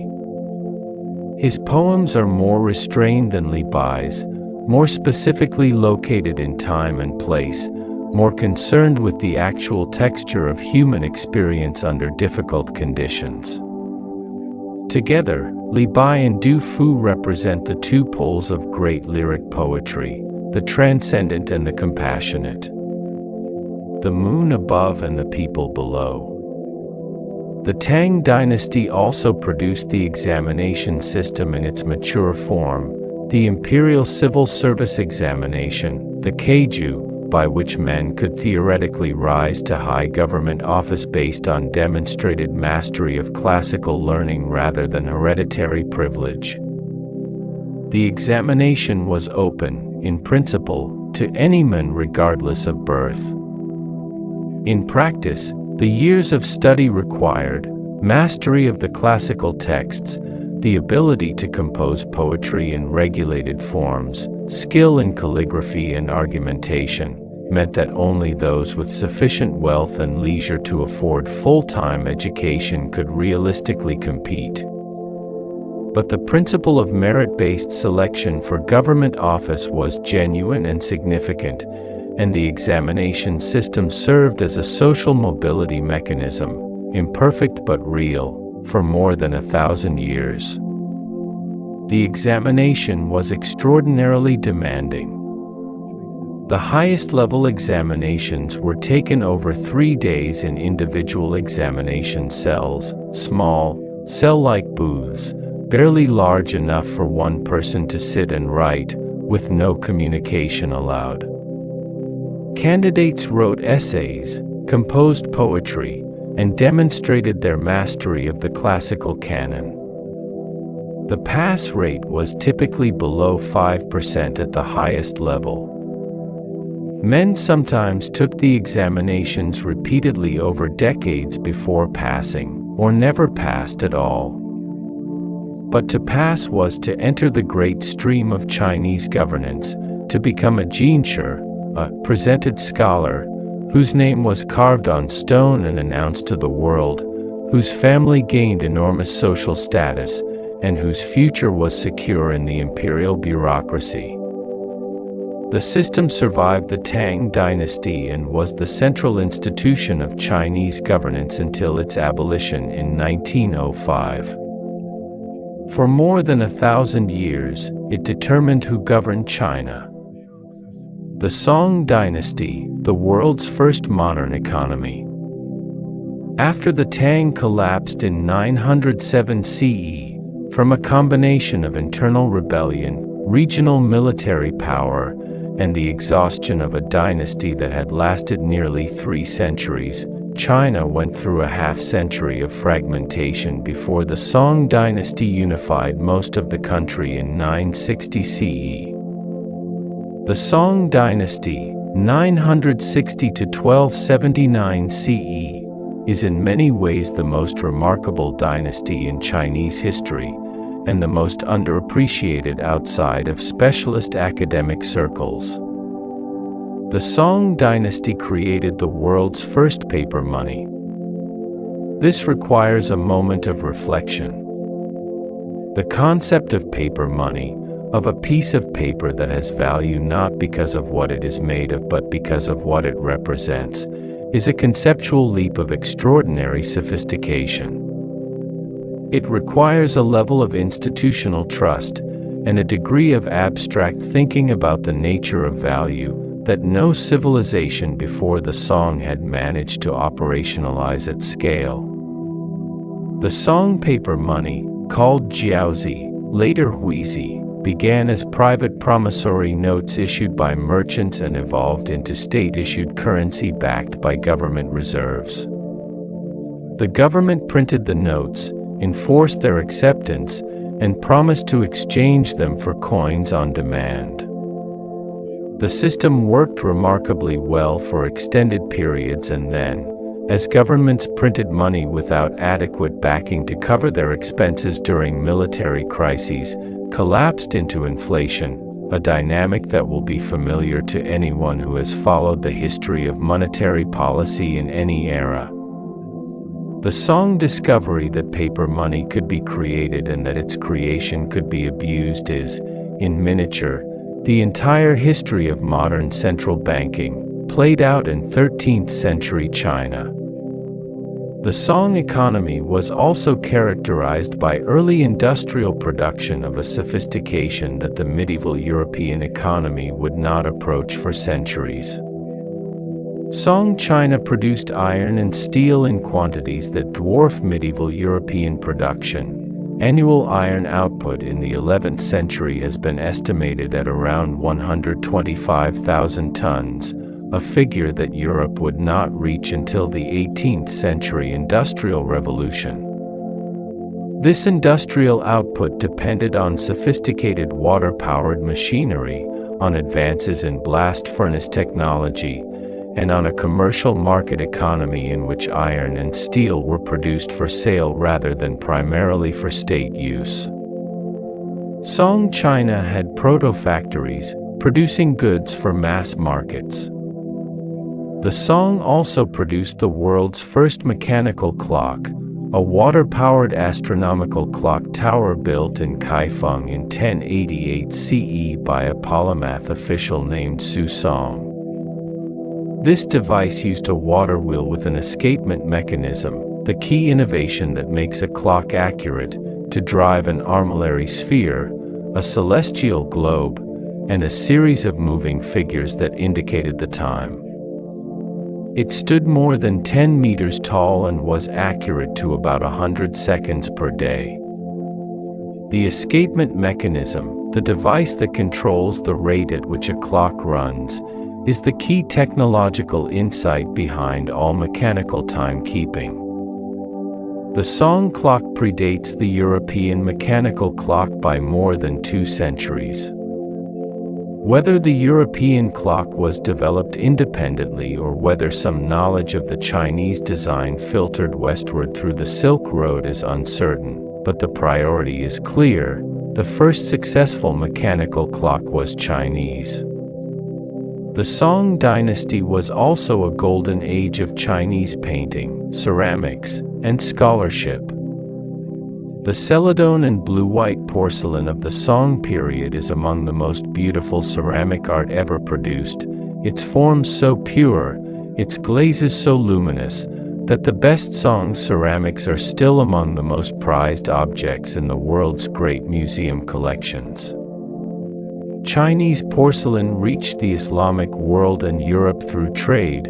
His poems are more restrained than Li Bai's, more specifically located in time and place, more concerned with the actual texture of human experience under difficult conditions. Together, Li Bai and Du Fu represent the two poles of great lyric poetry, the transcendent and the compassionate. The moon above and the people below. The Tang dynasty also produced the examination system in its mature form, the imperial civil service examination, the Keiju, by which men could theoretically rise to high government office based on demonstrated mastery of classical learning rather than hereditary privilege. The examination was open, in principle, to any man regardless of birth. In practice, the years of study required, mastery of the classical texts, the ability to compose poetry in regulated forms, skill in calligraphy and argumentation, meant that only those with sufficient wealth and leisure to afford full-time education could realistically compete. But the principle of merit-based selection for government office was genuine and significant, and the examination system served as a social mobility mechanism, imperfect but real, for more than 1,000 years. The examination was extraordinarily demanding. The highest level examinations were taken over 3 days in individual examination cells, small, cell-like booths, barely large enough for one person to sit and write, with no communication allowed. Candidates wrote essays, composed poetry, and demonstrated their mastery of the classical canon. The pass rate was typically below 5% at the highest level. Men sometimes took the examinations repeatedly over decades before passing, or never passed at all. But to pass was to enter the great stream of Chinese governance, to become a jinshe, a presented scholar, whose name was carved on stone and announced to the world, whose family gained enormous social status, and whose future was secure in the imperial bureaucracy. The system survived the Tang Dynasty and was the central institution of Chinese governance until its abolition in 1905. For more than 1,000 years, it determined who governed China. The Song Dynasty, the world's first modern economy. After the Tang collapsed in 907 CE, from a combination of internal rebellion, regional military power, and the exhaustion of a dynasty that had lasted nearly 3 centuries, China went through a half-century of fragmentation before the Song Dynasty unified most of the country in 960 CE. The Song Dynasty, 960 to 1279 CE, is in many ways the most remarkable dynasty in Chinese history, and the most underappreciated outside of specialist academic circles. The Song Dynasty created the world's first paper money. This requires a moment of reflection. The concept of paper money, of a piece of paper that has value not because of what it is made of but because of what it represents, is a conceptual leap of extraordinary sophistication. It requires a level of institutional trust and a degree of abstract thinking about the nature of value that no civilization before the Song had managed to operationalize at scale. The Song paper money, called jiaozi, later huizi, began as private promissory notes issued by merchants and evolved into state-issued currency backed by government reserves. The government printed the notes, enforced their acceptance, and promised to exchange them for coins on demand. The system worked remarkably well for extended periods and then, as governments printed money without adequate backing to cover their expenses during military crises, collapsed into inflation, a dynamic that will be familiar to anyone who has followed the history of monetary policy in any era. The Song discovery that paper money could be created and that its creation could be abused is, in miniature, the entire history of modern central banking, played out in 13th century China. The Song economy was also characterized by early industrial production of a sophistication that the medieval European economy would not approach for centuries. Song China produced iron and steel in quantities that dwarf medieval European production. Annual iron output in the 11th century has been estimated at around 125,000 tons, a figure that Europe would not reach until the 18th century Industrial Revolution. This industrial output depended on sophisticated water-powered machinery, on advances in blast furnace technology, and on a commercial market economy in which iron and steel were produced for sale rather than primarily for state use. Song China had proto-factories, producing goods for mass markets. The Song also produced the world's first mechanical clock, a water-powered astronomical clock tower built in Kaifeng in 1088 CE by a polymath official named Su Song. This device used a water wheel with an escapement mechanism, the key innovation that makes a clock accurate, to drive an armillary sphere, a celestial globe, and a series of moving figures that indicated the time. It stood more than 10 meters tall and was accurate to about 100 seconds per day. The escapement mechanism, the device that controls the rate at which a clock runs, is the key technological insight behind all mechanical timekeeping. The Song clock predates the European mechanical clock by more than 2 centuries. Whether the European clock was developed independently or whether some knowledge of the Chinese design filtered westward through the Silk Road is uncertain, but the priority is clear: the first successful mechanical clock was Chinese. The Song dynasty was also a golden age of Chinese painting, ceramics, and scholarship. The celadon and blue-white porcelain of the Song period is among the most beautiful ceramic art ever produced, its forms so pure, its glazes so luminous, that the best Song ceramics are still among the most prized objects in the world's great museum collections. Chinese porcelain reached the Islamic world and Europe through trade,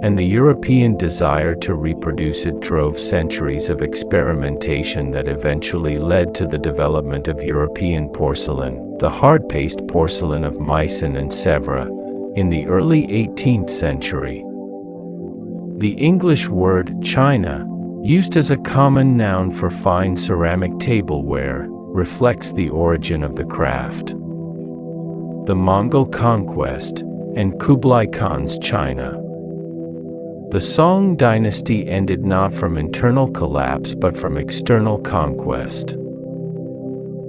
and the European desire to reproduce it drove centuries of experimentation that eventually led to the development of European porcelain, the hard-paste porcelain of Meissen and Sèvres, in the early 18th century. The English word china, used as a common noun for fine ceramic tableware, reflects the origin of the craft. The Mongol conquest, and Kublai Khan's China. The Song dynasty ended not from internal collapse but from external conquest.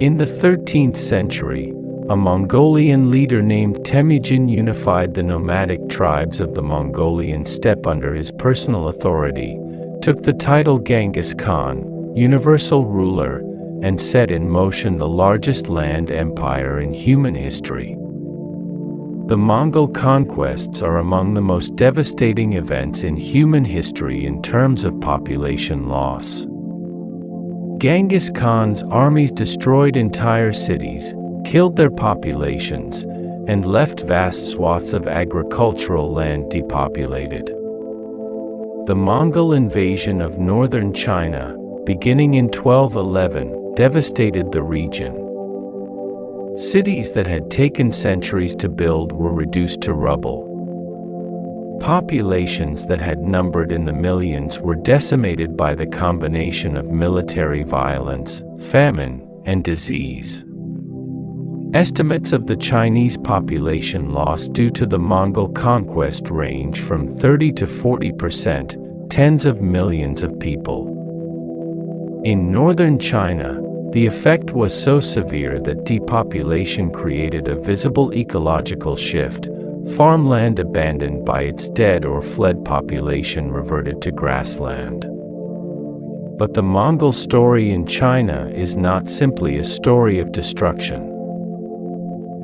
In the 13th century, a Mongolian leader named Temujin unified the nomadic tribes of the Mongolian steppe under his personal authority, took the title Genghis Khan, universal ruler, and set in motion the largest land empire in human history. The Mongol conquests are among the most devastating events in human history in terms of population loss. Genghis Khan's armies destroyed entire cities, killed their populations, and left vast swaths of agricultural land depopulated. The Mongol invasion of northern China, beginning in 1211, devastated the region. Cities that had taken centuries to build were reduced to rubble. Populations that had numbered in the millions were decimated by the combination of military violence, famine, and disease. Estimates of the Chinese population loss due to the Mongol conquest range from 30 to 40%, tens of millions of people. In northern China, the effect was so severe that depopulation created a visible ecological shift. Farmland abandoned by its dead or fled population reverted to grassland. But the Mongol story in China is not simply a story of destruction.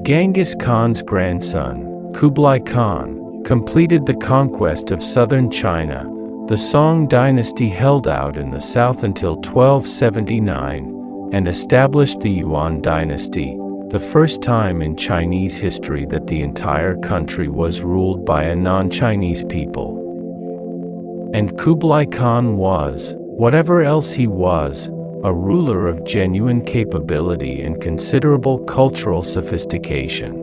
Genghis Khan's grandson, Kublai Khan, completed the conquest of southern China. The Song dynasty held out in the south until 1279, and established the Yuan dynasty, the first time in Chinese history that the entire country was ruled by a non-Chinese people. And Kublai Khan was, whatever else he was, a ruler of genuine capability and considerable cultural sophistication.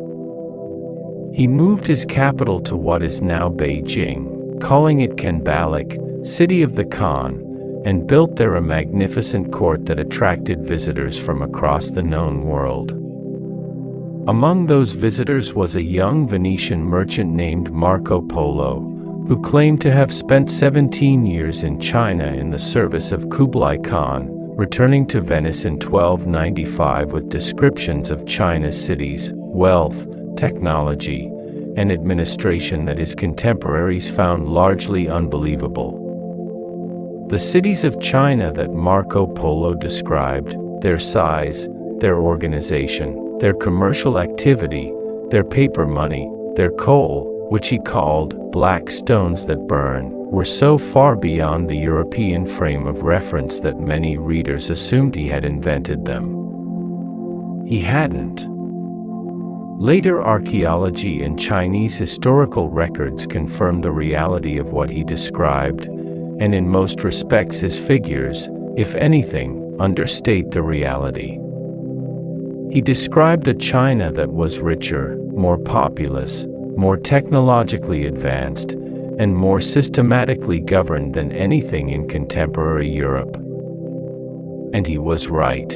He moved his capital to what is now Beijing, calling it Khanbaliq, city of the Khan, and built there a magnificent court that attracted visitors from across the known world. Among those visitors was a young Venetian merchant named Marco Polo, who claimed to have spent 17 years in China in the service of Kublai Khan, returning to Venice in 1295 with descriptions of China's cities, wealth, technology, and administration that his contemporaries found largely unbelievable. The cities of China that Marco Polo described, their size, their organization, their commercial activity, their paper money, their coal, which he called black stones that burn, were so far beyond the European frame of reference that many readers assumed he had invented them. He hadn't. Later archaeology and Chinese historical records confirmed the reality of what he described, and in most respects his figures, if anything, understate the reality. He described a China that was richer, more populous, more technologically advanced, and more systematically governed than anything in contemporary Europe. And he was right.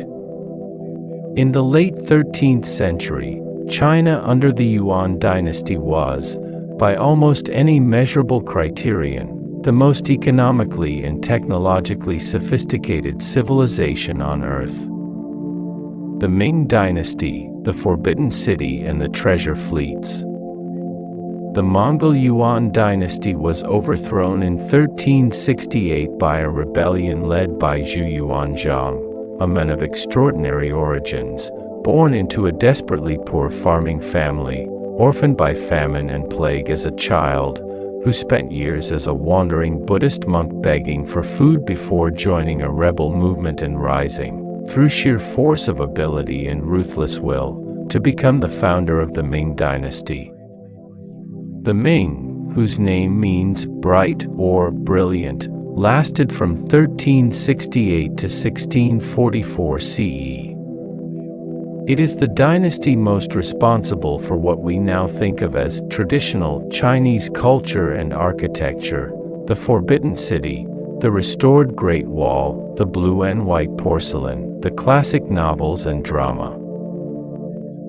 In the late 13th century, China under the Yuan dynasty was, by almost any measurable criterion, the most economically and technologically sophisticated civilization on Earth. The Ming dynasty, the Forbidden City, and the treasure fleets. The Mongol Yuan dynasty was overthrown in 1368 by a rebellion led by Zhu Yuanzhang, a man of extraordinary origins, born into a desperately poor farming family, orphaned by famine and plague as a child, who spent years as a wandering Buddhist monk begging for food before joining a rebel movement and rising, through sheer force of ability and ruthless will, to become the founder of the Ming dynasty. The Ming, whose name means bright or brilliant, lasted from 1368 to 1644 CE. It is the dynasty most responsible for what we now think of as traditional Chinese culture and architecture: the Forbidden City, the restored Great Wall, the blue and white porcelain, the classic novels and drama.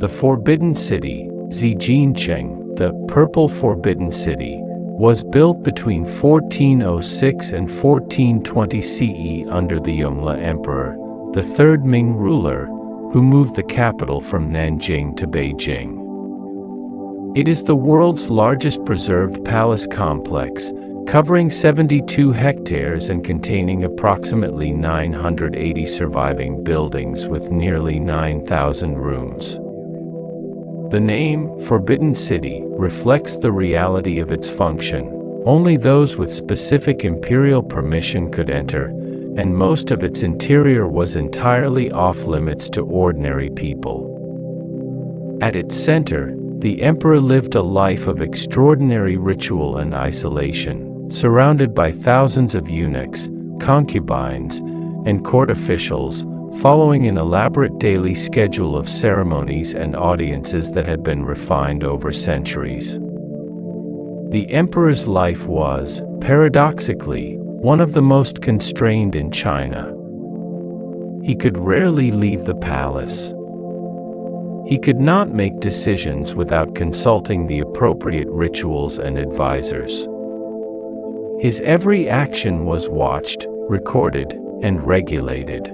The Forbidden City, Zijincheng, the Purple Forbidden City, was built between 1406 and 1420 CE under the Yongle Emperor, the third Ming ruler, who moved the capital from Nanjing to Beijing. It is the world's largest preserved palace complex, covering 72 hectares and containing approximately 980 surviving buildings with nearly 9,000 rooms. The name, Forbidden City, reflects the reality of its function. Only those with specific imperial permission could enter, and most of its interior was entirely off-limits to ordinary people. At its center, the emperor lived a life of extraordinary ritual and isolation, surrounded by thousands of eunuchs, concubines, and court officials, following an elaborate daily schedule of ceremonies and audiences that had been refined over centuries. The emperor's life was, paradoxically, one of the most constrained in China. He could rarely leave the palace. He could not make decisions without consulting the appropriate rituals and advisors. His every action was watched, recorded, and regulated.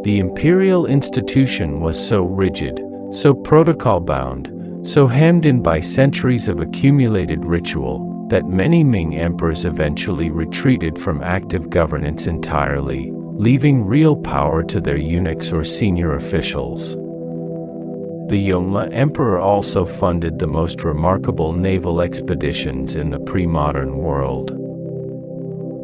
The imperial institution was so rigid, so protocol-bound, so hemmed in by centuries of accumulated ritual, that many Ming emperors eventually retreated from active governance entirely, leaving real power to their eunuchs or senior officials. The Yongle Emperor also funded the most remarkable naval expeditions in the pre-modern world.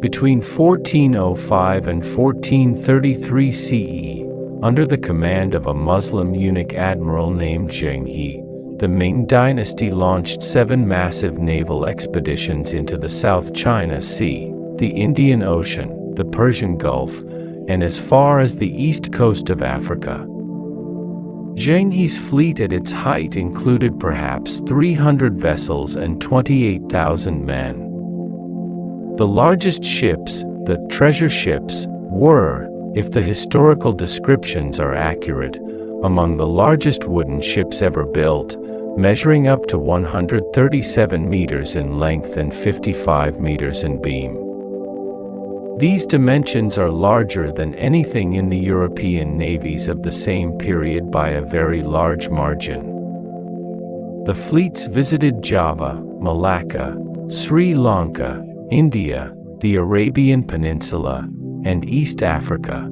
Between 1405 and 1433 CE, under the command of a Muslim eunuch admiral named Zheng He, the Ming dynasty launched 7 massive naval expeditions into the South China Sea, the Indian Ocean, the Persian Gulf, and as far as the east coast of Africa. Zheng He's fleet at its height included perhaps 300 vessels and 28,000 men. The largest ships, the treasure ships, were, if the historical descriptions are accurate, among the largest wooden ships ever built, measuring up to 137 meters in length and 55 meters in beam. These dimensions are larger than anything in the European navies of the same period by a very large margin. The fleets visited Java, Malacca, Sri Lanka, India, the Arabian Peninsula, and East Africa.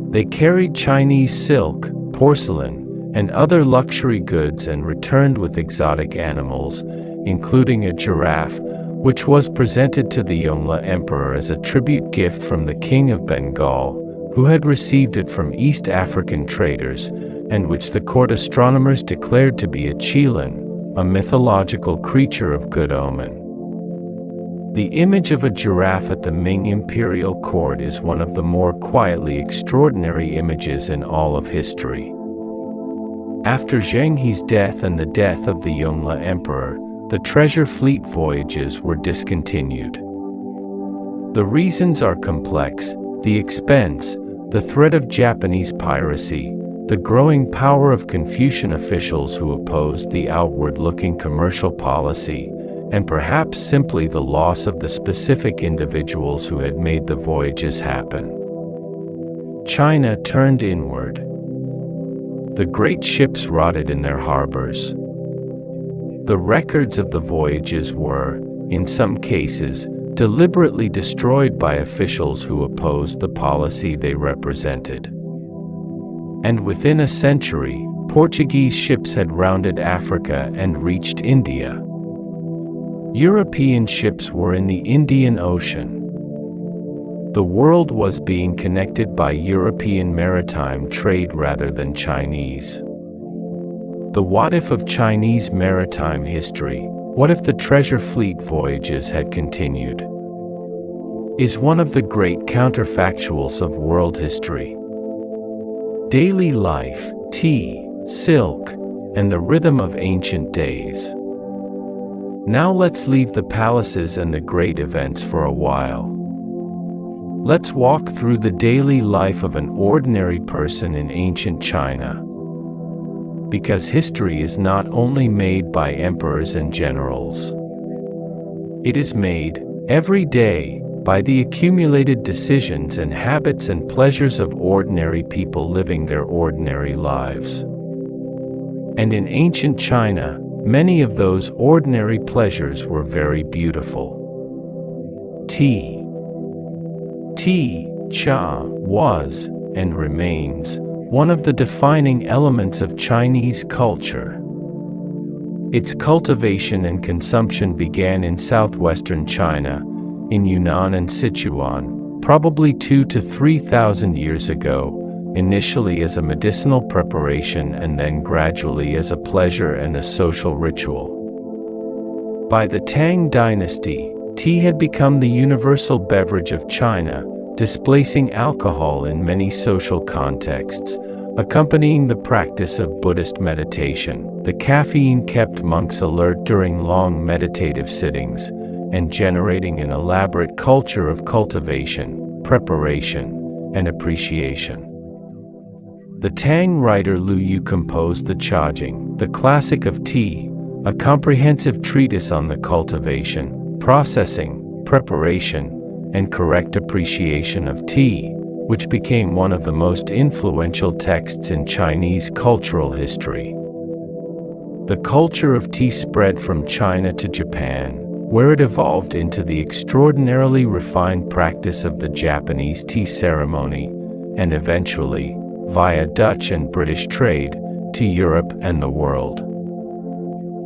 They carried Chinese silk, porcelain, and other luxury goods and returned with exotic animals, including a giraffe, which was presented to the Yongle Emperor as a tribute gift from the King of Bengal, who had received it from East African traders, and which the court astronomers declared to be a qilin, a mythological creature of good omen. The image of a giraffe at the Ming imperial court is one of the more quietly extraordinary images in all of history. After Zheng He's death and the death of the Yongle Emperor, the treasure fleet voyages were discontinued. The reasons are complex: the expense, the threat of Japanese piracy, the growing power of Confucian officials who opposed the outward-looking commercial policy, and perhaps simply the loss of the specific individuals who had made the voyages happen. China turned inward. The great ships rotted in their harbors. The records of the voyages were, in some cases, deliberately destroyed by officials who opposed the policy they represented. And within a century, Portuguese ships had rounded Africa and reached India. European ships were in the Indian Ocean. The world was being connected by European maritime trade rather than Chinese. The what if of Chinese maritime history, what if the treasure fleet voyages had continued, is one of the great counterfactuals of world history. Daily life, tea, silk, and the rhythm of ancient days. Now let's leave the palaces and the great events for a while. Let's walk through the daily life of an ordinary person in ancient China. Because history is not only made by emperors and generals. It is made, every day, by the accumulated decisions and habits and pleasures of ordinary people living their ordinary lives. And in ancient China, many of those ordinary pleasures were very beautiful. Tea, cha, was, and remains, one of the defining elements of Chinese culture. Its cultivation and consumption began in southwestern China, in Yunnan and Sichuan, probably 2,000 to 3,000 years ago, initially as a medicinal preparation and then gradually as a pleasure and a social ritual. By the Tang Dynasty, tea had become the universal beverage of China, displacing alcohol in many social contexts. Accompanying the practice of Buddhist meditation, the caffeine kept monks alert during long meditative sittings, and generating an elaborate culture of cultivation, preparation, and appreciation. The Tang writer Lu Yu composed the Chajing, the classic of tea, a comprehensive treatise on the cultivation, processing, preparation, and correct appreciation of tea, which became one of the most influential texts in Chinese cultural history. The culture of tea spread from China to Japan, where it evolved into the extraordinarily refined practice of the Japanese tea ceremony, and eventually, via Dutch and British trade, to Europe and the world.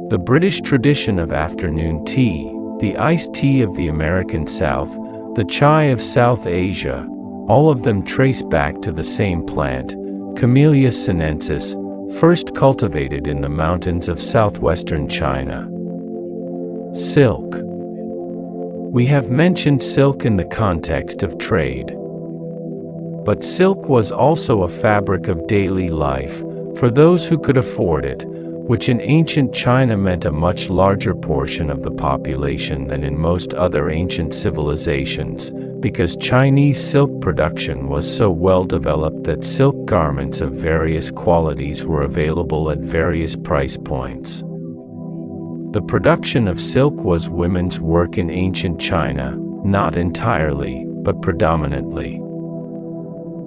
The British tradition of afternoon tea, the iced tea of the American South, the chai of South Asia, all of them trace back to the same plant, Camellia sinensis, first cultivated in the mountains of southwestern China. Silk. We have mentioned silk in the context of trade. But silk was also a fabric of daily life, for those who could afford it, which in ancient China meant a much larger portion of the population than in most other ancient civilizations, because Chinese silk production was so well developed that silk garments of various qualities were available at various price points. The production of silk was women's work in ancient China, not entirely, but predominantly.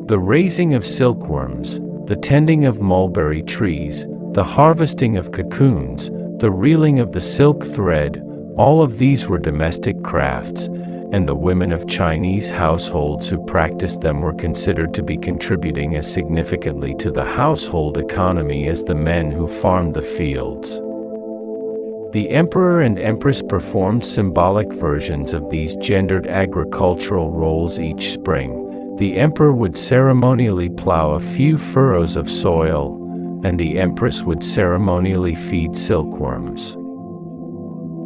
The raising of silkworms, the tending of mulberry trees, the harvesting of cocoons, the reeling of the silk thread, all of these were domestic crafts, and the women of Chinese households who practiced them were considered to be contributing as significantly to the household economy as the men who farmed the fields. The emperor and empress performed symbolic versions of these gendered agricultural roles each spring. The emperor would ceremonially plow a few furrows of soil, and the empress would ceremonially feed silkworms.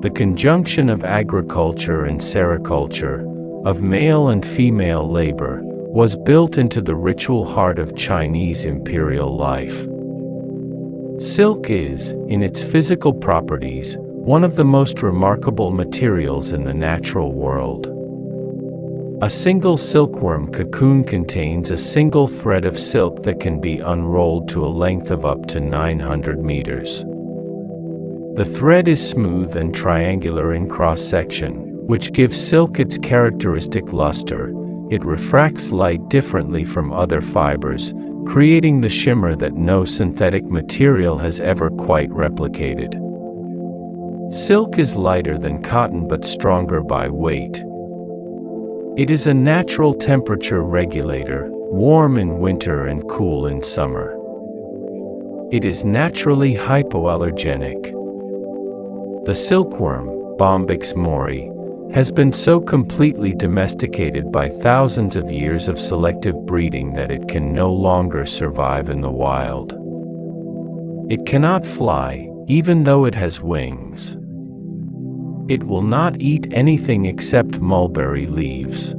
The conjunction of agriculture and sericulture, of male and female labor, was built into the ritual heart of Chinese imperial life. Silk is, in its physical properties, one of the most remarkable materials in the natural world. A single silkworm cocoon contains a single thread of silk that can be unrolled to a length of up to 900 meters. The thread is smooth and triangular in cross-section, which gives silk its characteristic luster. It refracts light differently from other fibers, creating the shimmer that no synthetic material has ever quite replicated. Silk is lighter than cotton but stronger by weight. It is a natural temperature regulator, warm in winter and cool in summer. It is naturally hypoallergenic. The silkworm, Bombyx mori, has been so completely domesticated by thousands of years of selective breeding that it can no longer survive in the wild. It cannot fly, even though it has wings. It will not eat anything except mulberry leaves.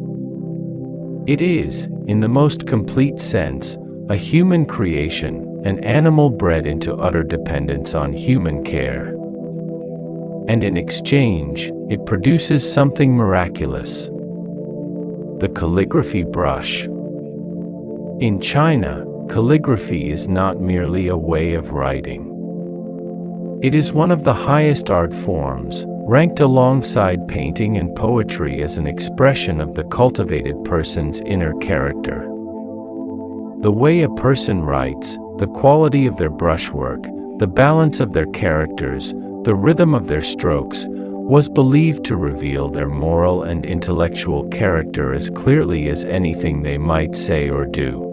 It is, in the most complete sense, a human creation, an animal bred into utter dependence on human care. And in exchange, it produces something miraculous: the calligraphy brush. In China, calligraphy is not merely a way of writing. It is one of the highest art forms, ranked alongside painting and poetry as an expression of the cultivated person's inner character. The way a person writes, the quality of their brushwork, the balance of their characters, the rhythm of their strokes, was believed to reveal their moral and intellectual character as clearly as anything they might say or do.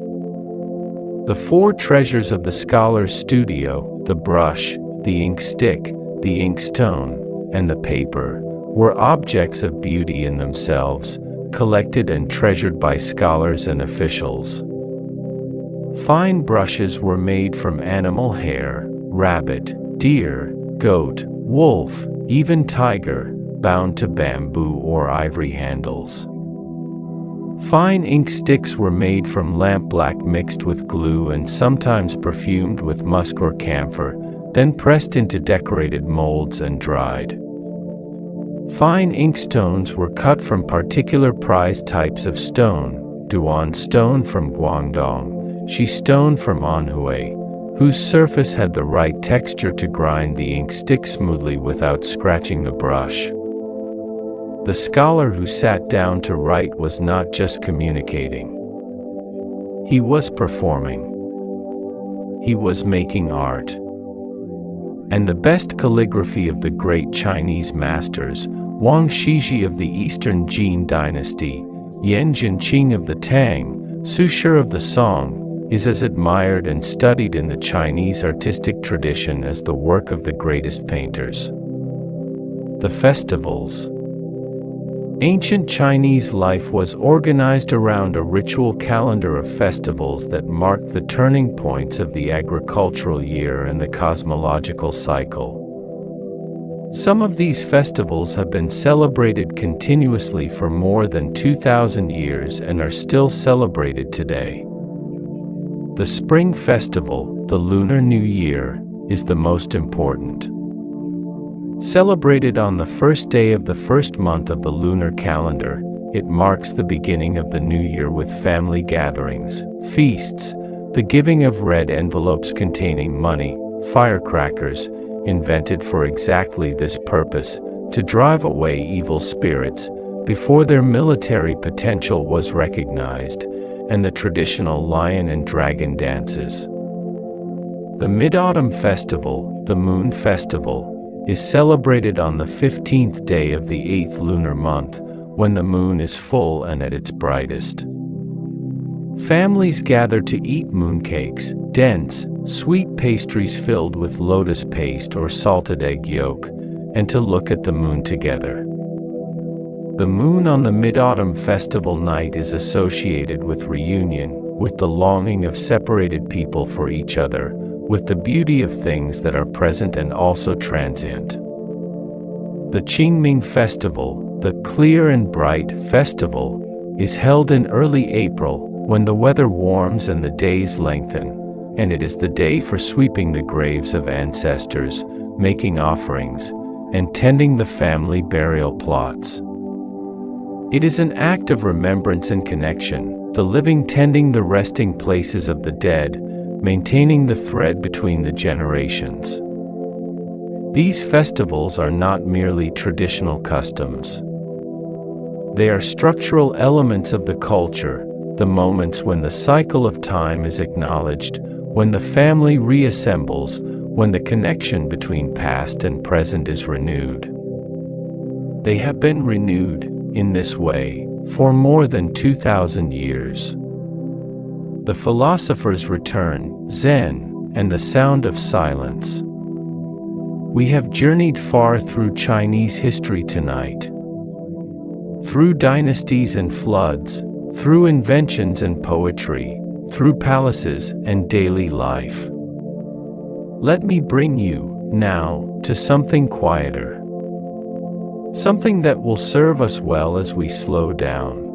The four treasures of the scholar's studio, the brush, the ink stick, the inkstone, and the paper, were objects of beauty in themselves, collected and treasured by scholars and officials. Fine brushes were made from animal hair, rabbit, deer, goat, wolf, even tiger, bound to bamboo or ivory handles. Fine ink sticks were made from lampblack mixed with glue and sometimes perfumed with musk or camphor, then pressed into decorated molds and dried. Fine inkstones were cut from particular prized types of stone: Duan stone from Guangdong, Shi stone from Anhui, whose surface had the right texture to grind the ink stick smoothly without scratching the brush. The scholar who sat down to write was not just communicating. He was performing. He was making art. And the best calligraphy of the great Chinese masters, Wang Shiji of the Eastern Jin Dynasty, Yan Jinqing of the Tang, Su Shi of the Song, is as admired and studied in the Chinese artistic tradition as the work of the greatest painters. The festivals. Ancient Chinese life was organized around a ritual calendar of festivals that marked the turning points of the agricultural year and the cosmological cycle. Some of these festivals have been celebrated continuously for more than 2,000 years and are still celebrated today. The Spring Festival, the Lunar New Year, is the most important. Celebrated on the first day of the first month of the lunar calendar, it marks the beginning of the new year with family gatherings, feasts, the giving of red envelopes containing money, firecrackers, invented for exactly this purpose, to drive away evil spirits, before their military potential was recognized, and the traditional lion and dragon dances. The Mid-Autumn Festival, the Moon Festival, is celebrated on the 15th day of the 8th lunar month, when the moon is full and at its brightest. Families gather to eat mooncakes, dense, sweet pastries filled with lotus paste or salted egg yolk, and to look at the moon together. The moon on the Mid-Autumn Festival night is associated with reunion, with the longing of separated people for each other, with the beauty of things that are present and also transient. The Qingming Festival, the clear and bright festival, is held in early April, when the weather warms and the days lengthen, and it is the day for sweeping the graves of ancestors, making offerings, and tending the family burial plots. It is an act of remembrance and connection, the living tending the resting places of the dead, maintaining the thread between the generations. These festivals are not merely traditional customs. They are structural elements of the culture, the moments when the cycle of time is acknowledged, when the family reassembles, when the connection between past and present is renewed. They have been renewed, in this way, for more than 2,000 years. The philosophers return, Zen, and the sound of silence. We have journeyed far through Chinese history tonight. Through dynasties and floods, through inventions and poetry, through palaces and daily life. Let me bring you, now, to something quieter. Something that will serve us well as we slow down.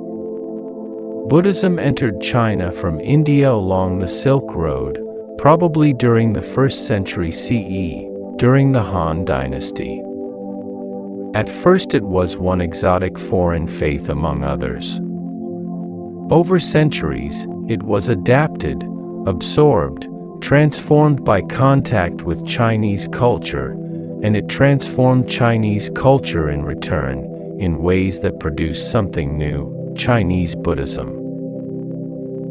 Buddhism entered China from India along the Silk Road, probably during the 1st century CE, during the Han Dynasty. At first it was one exotic foreign faith among others. Over centuries, it was adapted, absorbed, transformed by contact with Chinese culture, and it transformed Chinese culture in return, in ways that produced something new, Chinese Buddhism.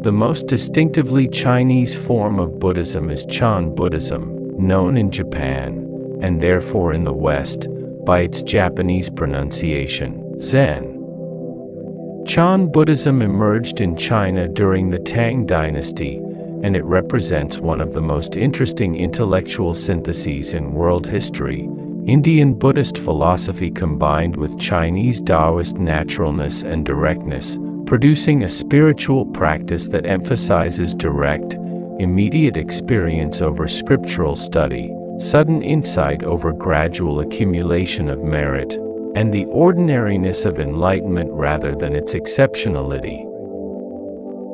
The most distinctively Chinese form of Buddhism is Chan Buddhism, known in Japan, and therefore in the West, by its Japanese pronunciation, Zen. Chan Buddhism emerged in China during the Tang Dynasty, and it represents one of the most interesting intellectual syntheses in world history, Indian Buddhist philosophy combined with Chinese Taoist naturalness and directness, producing a spiritual practice that emphasizes direct, immediate experience over scriptural study, sudden insight over gradual accumulation of merit, and the ordinariness of enlightenment rather than its exceptionality.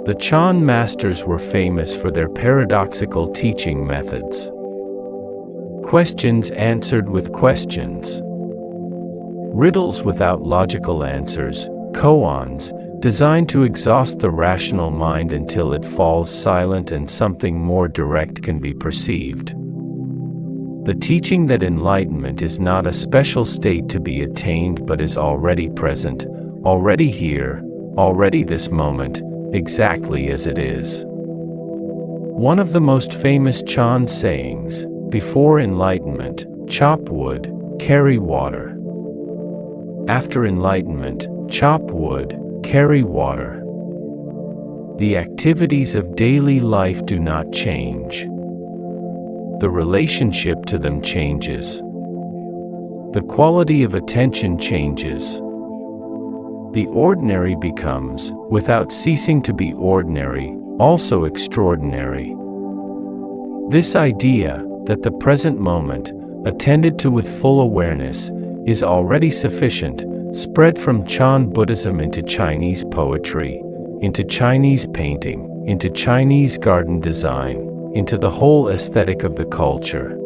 The Chan masters were famous for their paradoxical teaching methods. Questions answered with questions. Riddles without logical answers, koans, designed to exhaust the rational mind until it falls silent and something more direct can be perceived. The teaching that enlightenment is not a special state to be attained but is already present, already here, already this moment, exactly as it is. One of the most famous Chan sayings, before enlightenment, chop wood, carry water. After enlightenment, chop wood, carry water. The activities of daily life do not change. The relationship to them changes. The quality of attention changes. The ordinary becomes, without ceasing to be ordinary, also extraordinary. This idea, that the present moment, attended to with full awareness, is already sufficient, spread from Chan Buddhism into Chinese poetry, into Chinese painting, into Chinese garden design, into the whole aesthetic of the culture.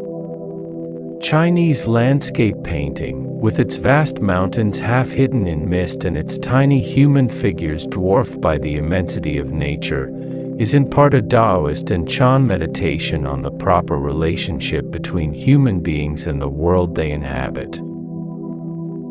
Chinese landscape painting, with its vast mountains half hidden in mist and its tiny human figures dwarfed by the immensity of nature, is in part a Taoist and Chan meditation on the proper relationship between human beings and the world they inhabit.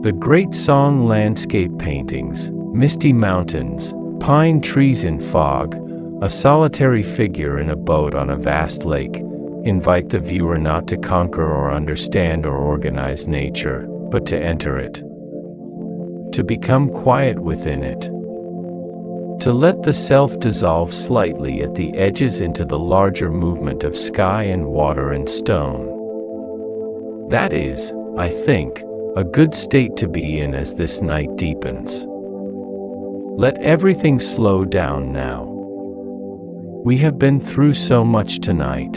The great Song landscape paintings, misty mountains, pine trees in fog, a solitary figure in a boat on a vast lake, invite the viewer not to conquer or understand or organize nature, but to enter it. To become quiet within it. To let the self dissolve slightly at the edges into the larger movement of sky and water and stone. That is, I think, a good state to be in as this night deepens. Let everything slow down now. We have been through so much tonight.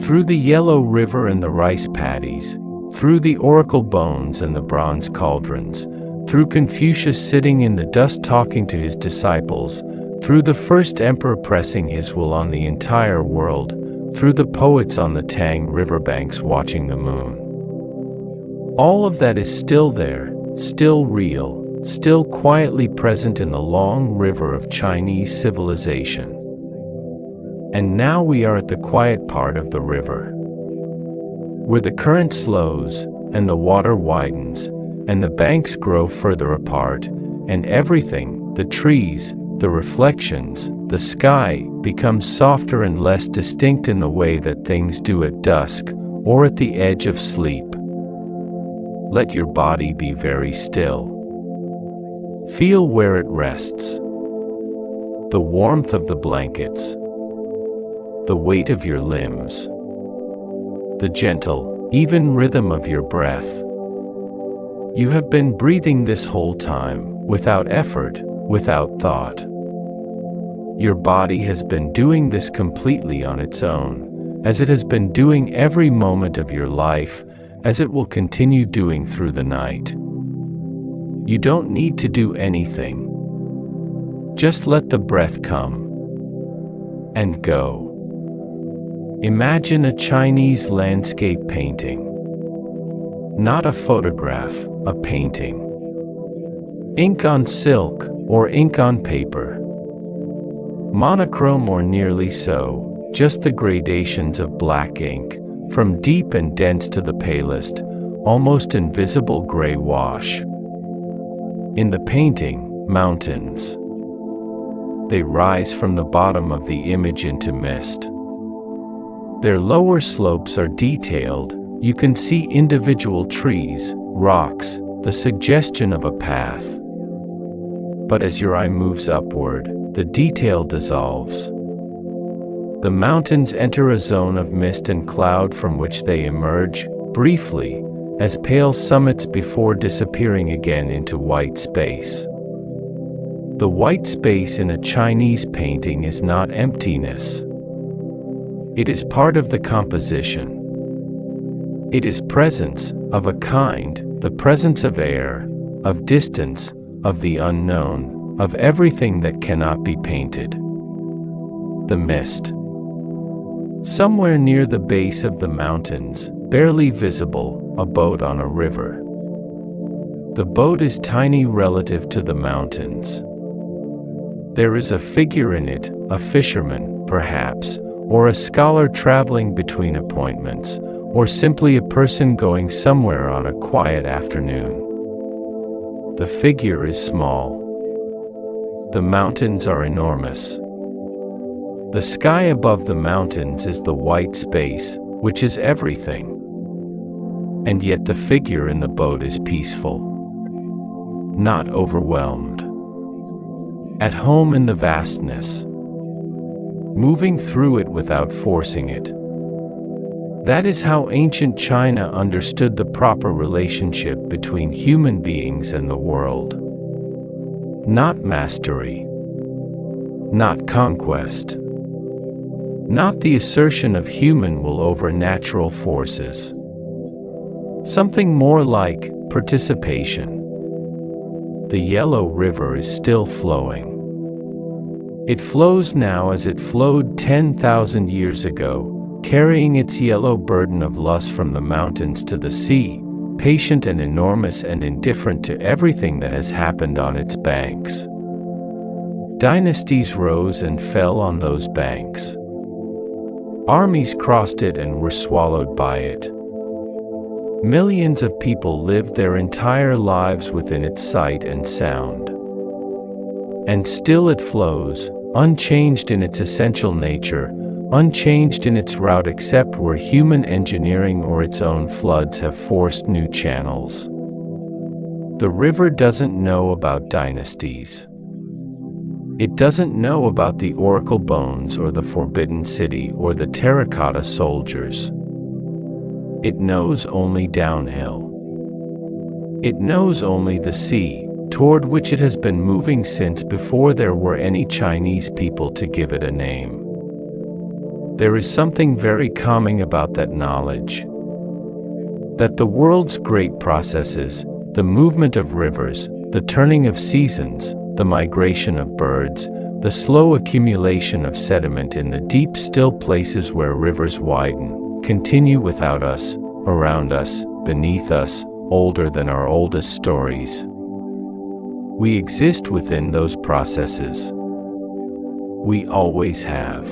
Through the Yellow River and the rice paddies, through the oracle bones and the bronze cauldrons, through Confucius sitting in the dust talking to his disciples, through the first emperor pressing his will on the entire world, through the poets on the Tang riverbanks watching the moon. All of that is still there, still real, still quietly present in the long river of Chinese civilization. And now we are at the quiet part of the river, where the current slows, and the water widens, and the banks grow further apart, and everything, the trees, the reflections, the sky, becomes softer and less distinct in the way that things do at dusk or at the edge of sleep. Let your body be very still. Feel where it rests. The warmth of the blankets. The weight of your limbs. The gentle, even rhythm of your breath. You have been breathing this whole time, without effort, without thought. Your body has been doing this completely on its own, as it has been doing every moment of your life, as it will continue doing through the night. You don't need to do anything. Just let the breath come and go. Imagine a Chinese landscape painting. Not a photograph, a painting. Ink on silk, or ink on paper. Monochrome or nearly so, just the gradations of black ink, from deep and dense to the palest, almost invisible gray wash. In the painting, mountains. They rise from the bottom of the image into mist. Their lower slopes are detailed. You can see individual trees, rocks, the suggestion of a path. But as your eye moves upward, the detail dissolves. The mountains enter a zone of mist and cloud from which they emerge, briefly, as pale summits before disappearing again into white space. The white space in a Chinese painting is not emptiness. It is part of the composition. It is presence, of a kind, the presence of air, of distance, of the unknown, of everything that cannot be painted. The mist. Somewhere near the base of the mountains, barely visible, a boat on a river. The boat is tiny relative to the mountains. There is a figure in it, a fisherman, perhaps, or a scholar traveling between appointments, or simply a person going somewhere on a quiet afternoon. The figure is small. The mountains are enormous. The sky above the mountains is the white space, which is everything. And yet the figure in the boat is peaceful. Not overwhelmed. At home in the vastness. Moving through it without forcing it. That is how ancient China understood the proper relationship between human beings and the world. Not mastery. Not conquest. Not the assertion of human will over natural forces. Something more like participation. The yellow river is still flowing. It flows now as it flowed 10,000 years ago, carrying its yellow burden of lust from the mountains to the sea, patient and enormous and indifferent to everything that has happened on its banks. Dynasties rose and fell on those banks. Armies crossed it and were swallowed by it. Millions of people lived their entire lives within its sight and sound. And still it flows, unchanged in its essential nature, unchanged in its route except where human engineering or its own floods have forced new channels. The river doesn't know about dynasties. It doesn't know about the oracle bones or the forbidden city or the terracotta soldiers. It knows only downhill. It knows only the sea, toward which it has been moving since before there were any Chinese people to give it a name. There is something very calming about that knowledge. That the world's great processes, the movement of rivers, the turning of seasons, the migration of birds, the slow accumulation of sediment in the deep still places where rivers widen, continue without us, around us, beneath us, older than our oldest stories. We exist within those processes. We always have.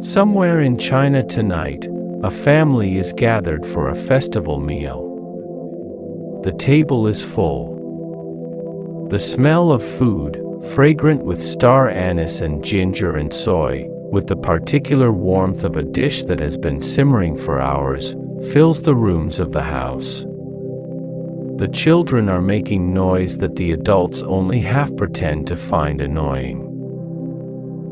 Somewhere in China tonight, a family is gathered for a festival meal. The table is full. The smell of food, fragrant with star anise and ginger and soy, with the particular warmth of a dish that has been simmering for hours, fills the rooms of the house. The children are making noise that the adults only half pretend to find annoying.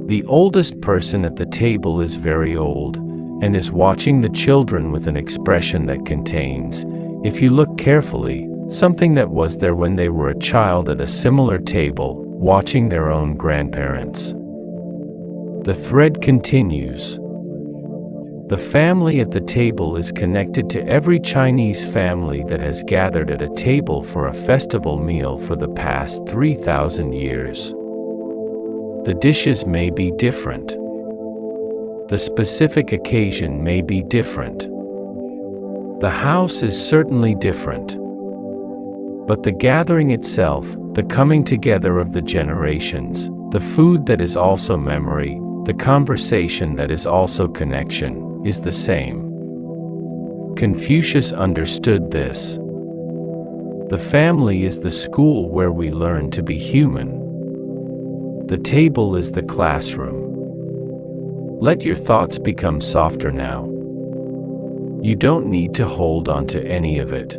The oldest person at the table is very old, and is watching the children with an expression that contains, if you look carefully, something that was there when they were a child at a similar table, watching their own grandparents. The thread continues. The family at the table is connected to every Chinese family that has gathered at a table for a festival meal for the past 3,000 years. The dishes may be different. The specific occasion may be different. The house is certainly different. But the gathering itself, the coming together of the generations, the food that is also memory, the conversation that is also connection, is the same. Confucius understood this. The family is the school where we learn to be human. The table is the classroom. Let your thoughts become softer now. You don't need to hold on to any of it.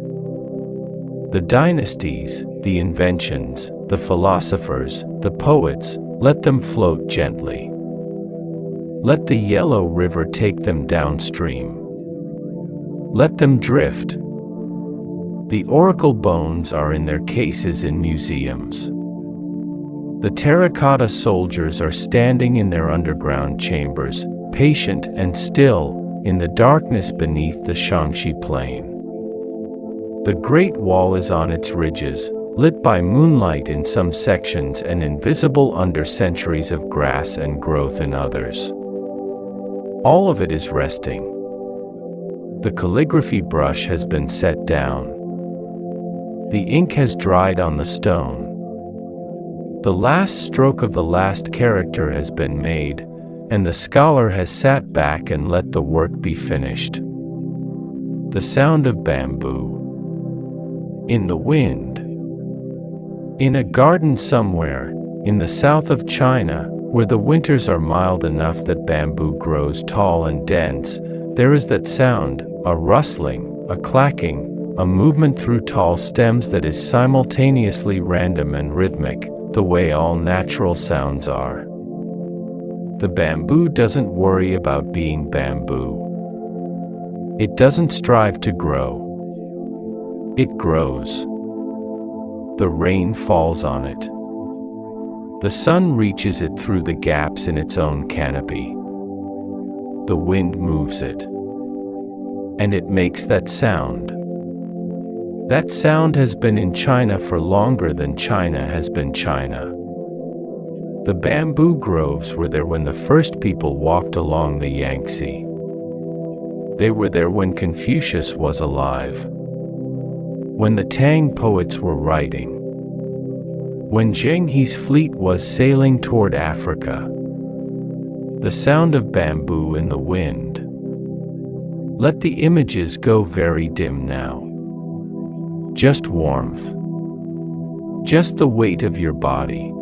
The dynasties, the inventions, the philosophers, the poets, let them float gently. Let the yellow river take them downstream. Let them drift. The oracle bones are in their cases in museums. The terracotta soldiers are standing in their underground chambers, patient and still, in the darkness beneath the Shaanxi plain. The Great Wall is on its ridges, lit by moonlight in some sections and invisible under centuries of grass and growth in others. All of it is resting. The calligraphy brush has been set down. The ink has dried on the stone. The last stroke of the last character has been made, and the scholar has sat back and let the work be finished. The sound of bamboo. In the wind. In a garden somewhere, in the south of China, where the winters are mild enough that bamboo grows tall and dense, there is that sound, a rustling, a clacking, a movement through tall stems that is simultaneously random and rhythmic, the way all natural sounds are. The bamboo doesn't worry about being bamboo. It doesn't strive to grow. It grows. The rain falls on it. The sun reaches it through the gaps in its own canopy. The wind moves it. And it makes that sound. That sound has been in China for longer than China has been China. The bamboo groves were there when the first people walked along the Yangtze. They were there when Confucius was alive. When the Tang poets were writing. When Zheng He's fleet was sailing toward Africa. The sound of bamboo in the wind. Let the images go very dim now. Just warmth. Just the weight of your body.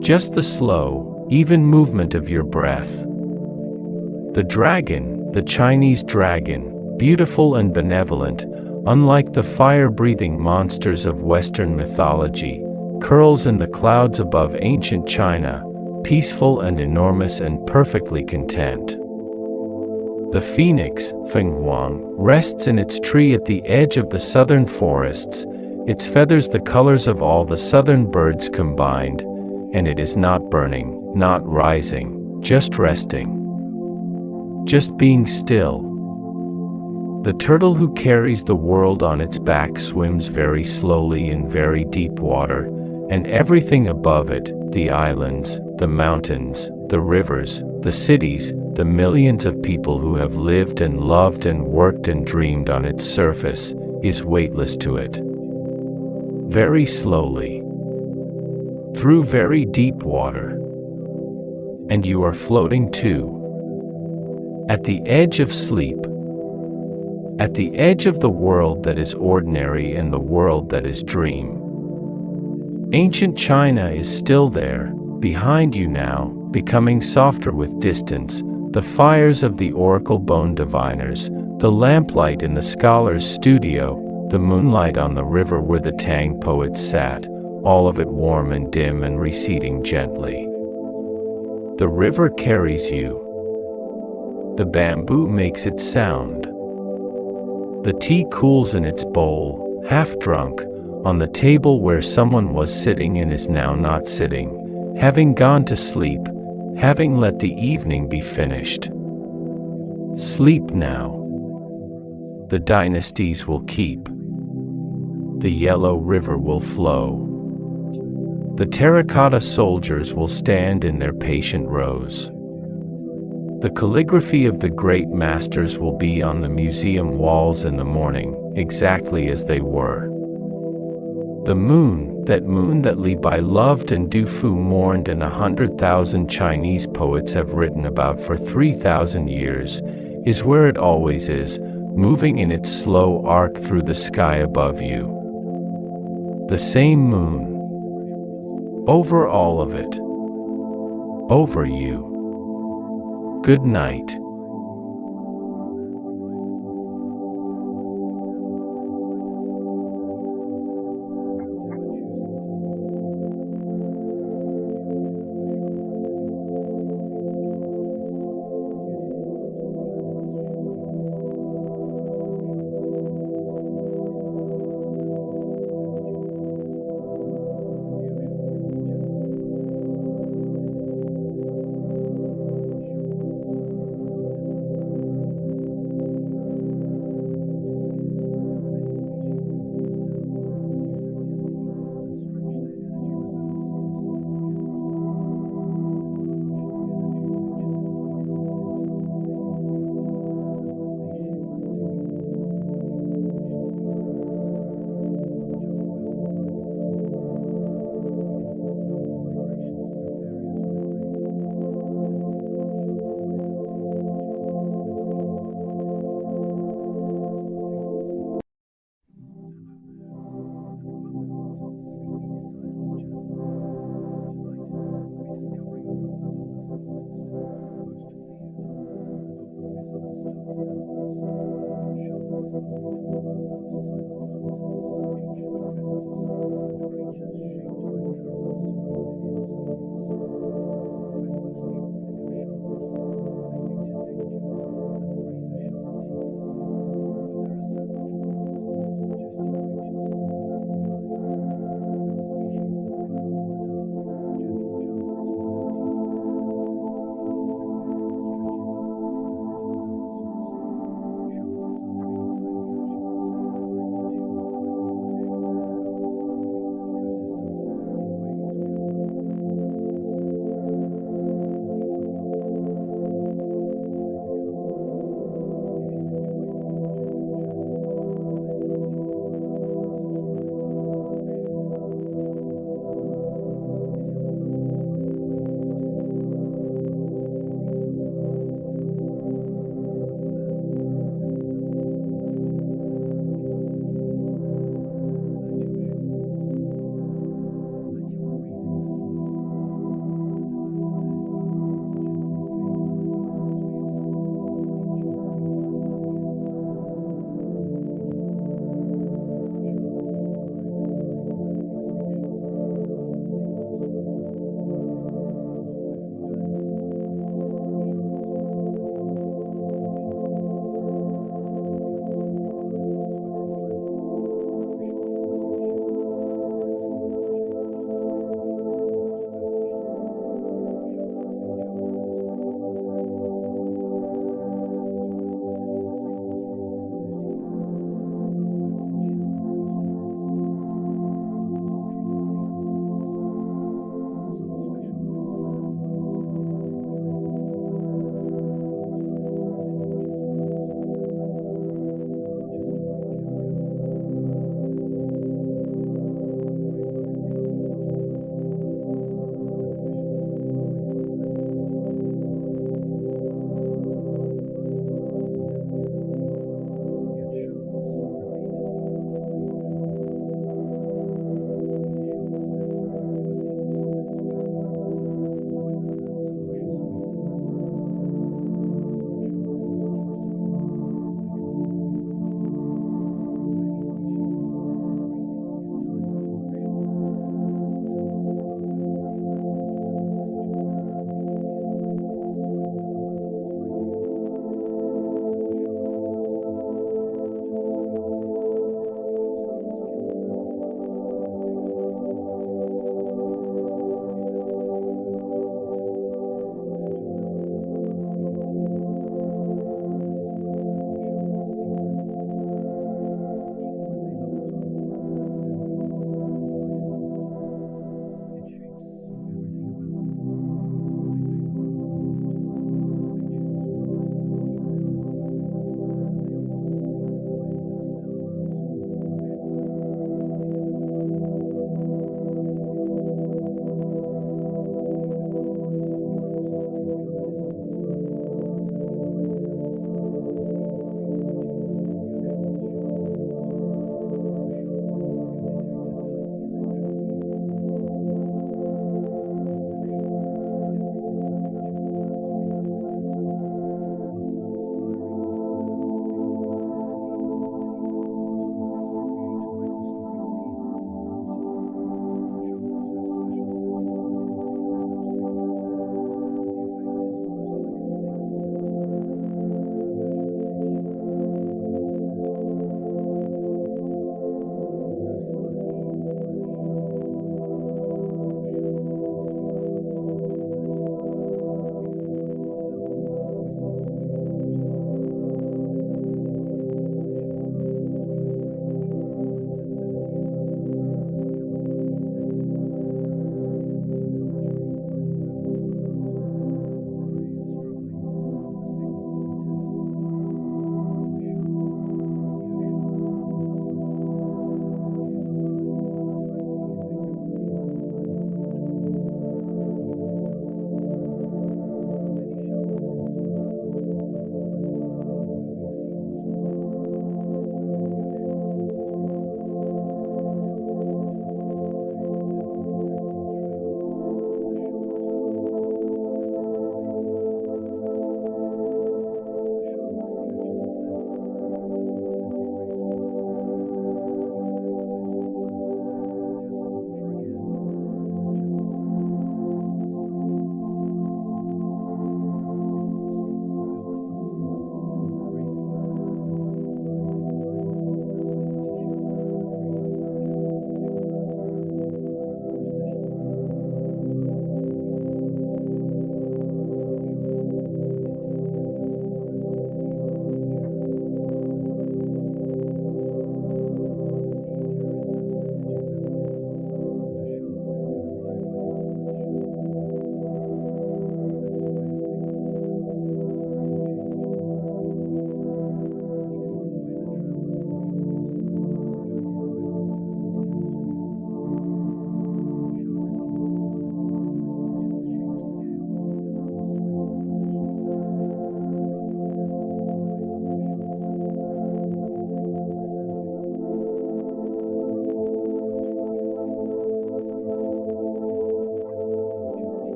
Just the slow, even movement of your breath. The dragon, the Chinese dragon, beautiful and benevolent, unlike the fire-breathing monsters of Western mythology, curls in the clouds above ancient China, peaceful and enormous and perfectly content. The phoenix, Fenghuang, rests in its tree at the edge of the southern forests, its feathers the colors of all the southern birds combined, and it is not burning, not rising, just resting. Just being still. The turtle who carries the world on its back swims very slowly in very deep water, and everything above it, the islands, the mountains, the rivers, the cities, the millions of people who have lived and loved and worked and dreamed on its surface, is weightless to it. Very slowly. Through very deep water. And you are floating too. At the edge of sleep. At the edge of the world that is ordinary and the world that is dream. Ancient China is still there, behind you now, becoming softer with distance, the fires of the oracle bone diviners, the lamplight in the scholar's studio, the moonlight on the river where the Tang poets sat, all of it warm and dim and receding gently. The river carries you. The bamboo makes its sound. The tea cools in its bowl, half drunk, on the table where someone was sitting and is now not sitting, having gone to sleep, having let the evening be finished. Sleep now. The dynasties will keep. The yellow river will flow. The terracotta soldiers will stand in their patient rows. The calligraphy of the great masters will be on the museum walls in the morning, exactly as they were. The moon that Li Bai loved and Du Fu mourned and 100,000 Chinese poets have written about for 3,000 years, is where it always is, moving in its slow arc through the sky above you. The same moon. Over all of it. Over you. Good night.